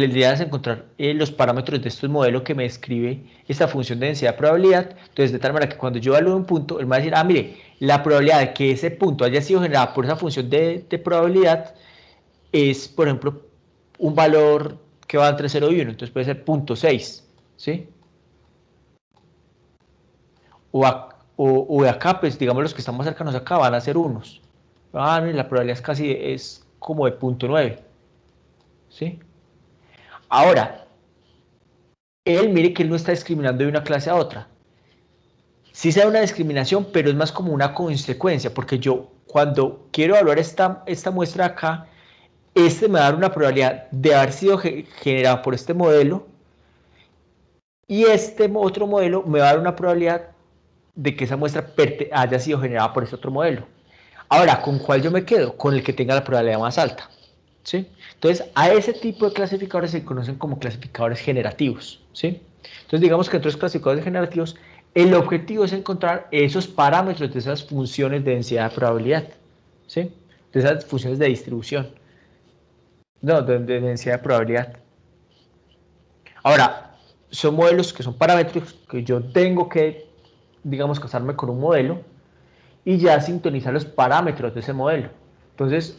idea es encontrar los parámetros de estos modelos que me describe esta función de densidad de probabilidad. Entonces, de tal manera que cuando yo evalúe un punto, él me va a decir, mire, la probabilidad de que ese punto haya sido generado por esa función de probabilidad es, por ejemplo, un valor que va entre 0 y 1, entonces puede ser 0.6, ¿sí? O de acá, pues digamos los que están más cercanos acá van a ser unos. Mire, la probabilidad es como de 0.9, ¿sí? Ahora, mire que él no está discriminando de una clase a otra. Sí se da una discriminación, pero es más como una consecuencia, porque yo cuando quiero evaluar esta muestra acá, me va a dar una probabilidad de haber sido generado por este modelo, y este otro modelo me va a dar una probabilidad de que esa muestra haya sido generada por ese otro modelo. Ahora, ¿con cuál yo me quedo? Con el que tenga la probabilidad más alta, ¿sí? Entonces, a ese tipo de clasificadores se conocen como clasificadores generativos, ¿sí? Entonces, digamos que entre los clasificadores generativos, el objetivo es encontrar esos parámetros de esas funciones de densidad de probabilidad, ¿sí? De esas funciones de distribución, no, de densidad de probabilidad. Ahora, son modelos que son parámetros que yo tengo que, digamos, casarme con un modelo y ya sintonizar los parámetros de ese modelo. Entonces,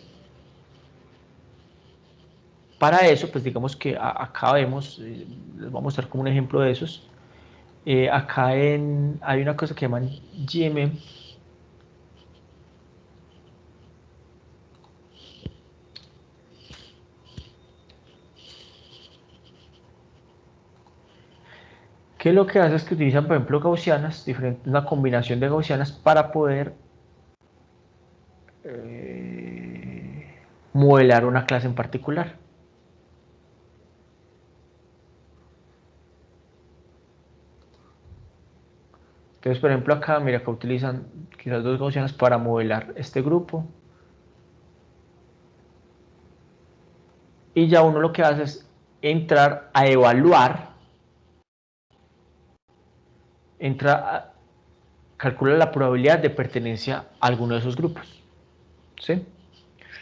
para eso, pues digamos que acá vemos, les voy a mostrar como un ejemplo de esos. Acá hay una cosa que llaman GMM. Que lo que hace es que utilizan, por ejemplo, gaussianas, una combinación de gaussianas para poder modelar una clase en particular. Entonces, por ejemplo, acá, mira, acá utilizan quizás 2 gaussianas para modelar este grupo. Y ya uno lo que hace es entrar a evaluar, calcula la probabilidad de pertenencia a alguno de esos grupos, ¿sí?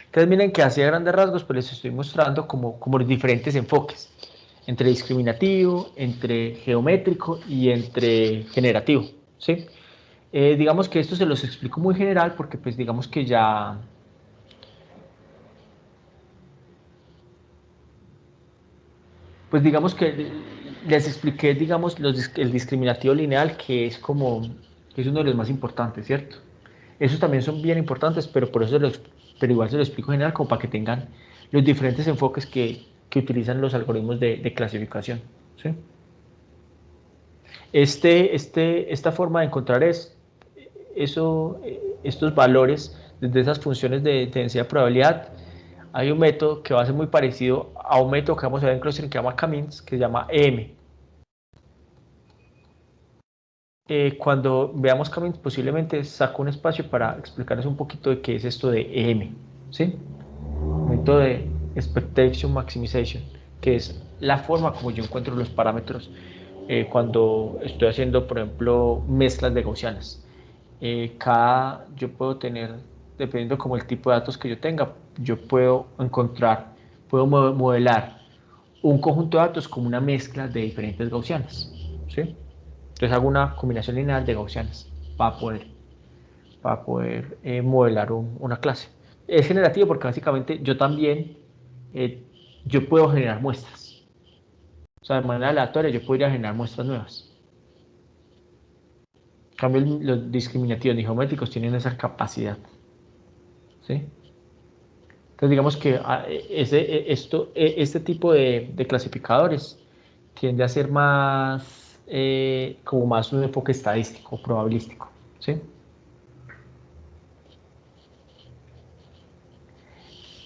Entonces miren que así a grandes rasgos pues les estoy mostrando como los diferentes enfoques, entre discriminativo, entre geométrico y entre generativo, ¿sí? Digamos que esto se los explico muy general porque pues digamos que ya... Pues digamos que les expliqué, digamos, el discriminativo lineal, que es uno de los más importantes, ¿cierto? Esos también son bien importantes, pero pero igual se lo explico en general como para que tengan los diferentes enfoques que utilizan los algoritmos de clasificación, ¿sí? Esta forma de encontrar estos valores desde esas funciones de densidad de probabilidad. Hay un método que va a ser muy parecido a un método que vamos a ver en clustering que se llama K-means, que se llama EM. Cuando veamos K-means, posiblemente saco un espacio para explicarles un poquito de qué es esto de EM, ¿sí? Método de Expectation Maximization, que es la forma como yo encuentro los parámetros cuando estoy haciendo, por ejemplo, mezclas de gaussianas. Yo puedo tener, dependiendo como el tipo de datos que yo tenga, yo puedo modelar un conjunto de datos como una mezcla de diferentes gaussianas, ¿sí? Entonces hago una combinación lineal de gaussianas para poder modelar una clase. Es generativo porque básicamente yo también yo puedo generar muestras. O sea, de manera aleatoria yo podría generar muestras nuevas. En cambio, los discriminativos ni geométricos tienen esa capacidad, ¿sí? Entonces, digamos que este tipo de clasificadores tiende a ser más, como más un enfoque estadístico, probabilístico, ¿sí?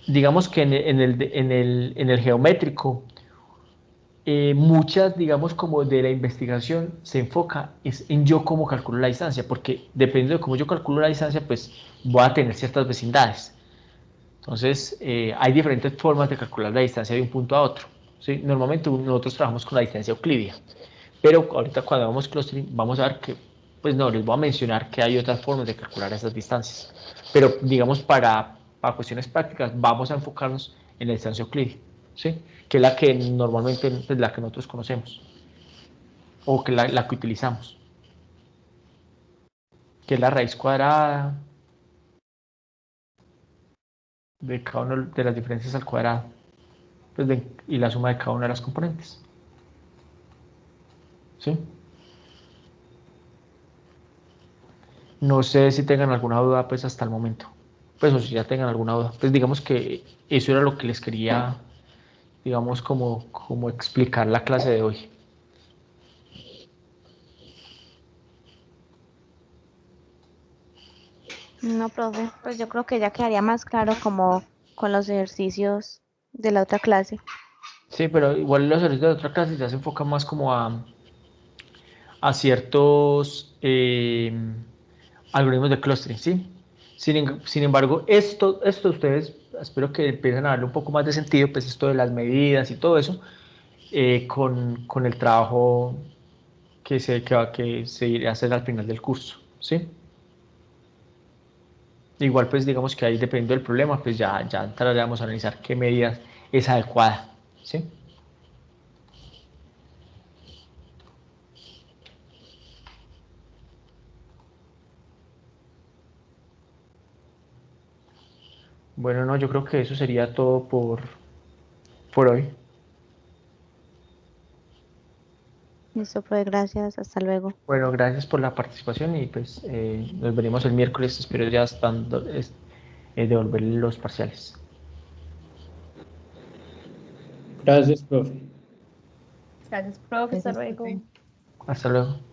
Digamos que en el geométrico, muchas, digamos, como de la investigación se enfoca en yo cómo calculo la distancia, porque dependiendo de cómo yo calculo la distancia, pues voy a tener ciertas vecindades. Entonces, hay diferentes formas de calcular la distancia de un punto a otro. ¿sí? Normalmente nosotros trabajamos con la distancia euclidia, pero ahorita cuando hagamos clustering vamos a ver que, pues no, les voy a mencionar que hay otras formas de calcular esas distancias, pero digamos para cuestiones prácticas vamos a enfocarnos en la distancia euclidia, ¿sí? Que es la que normalmente es la que nosotros conocemos, o que la que utilizamos, que es la raíz cuadrada de cada una de las diferencias al cuadrado, pues y la suma de cada una de las componentes, ¿sí? No sé si tengan alguna duda pues hasta el momento, pues o si ya tengan alguna duda, pues digamos que eso era lo que les quería, digamos, como explicar la clase de hoy. No, profe, pues yo creo que ya quedaría más claro como con los ejercicios de la otra clase. Sí, pero igual los ejercicios de otra clase ya se enfocan más como a ciertos algoritmos de clustering, ¿sí? Sin embargo, esto ustedes, espero que empiecen a darle un poco más de sentido, pues esto de las medidas y todo eso, con el trabajo que se irá a hacer al final del curso, ¿sí? Igual, pues digamos que ahí dependiendo del problema, pues ya entraremos a analizar qué medida es adecuada, ¿sí? Bueno, no, yo creo que eso sería todo por hoy. Listo, pues gracias, hasta luego. Bueno, gracias por la participación y pues nos veremos el miércoles, espero ya estando, devolver los parciales. Gracias, profe. Gracias, profe. Hasta luego. Hasta luego.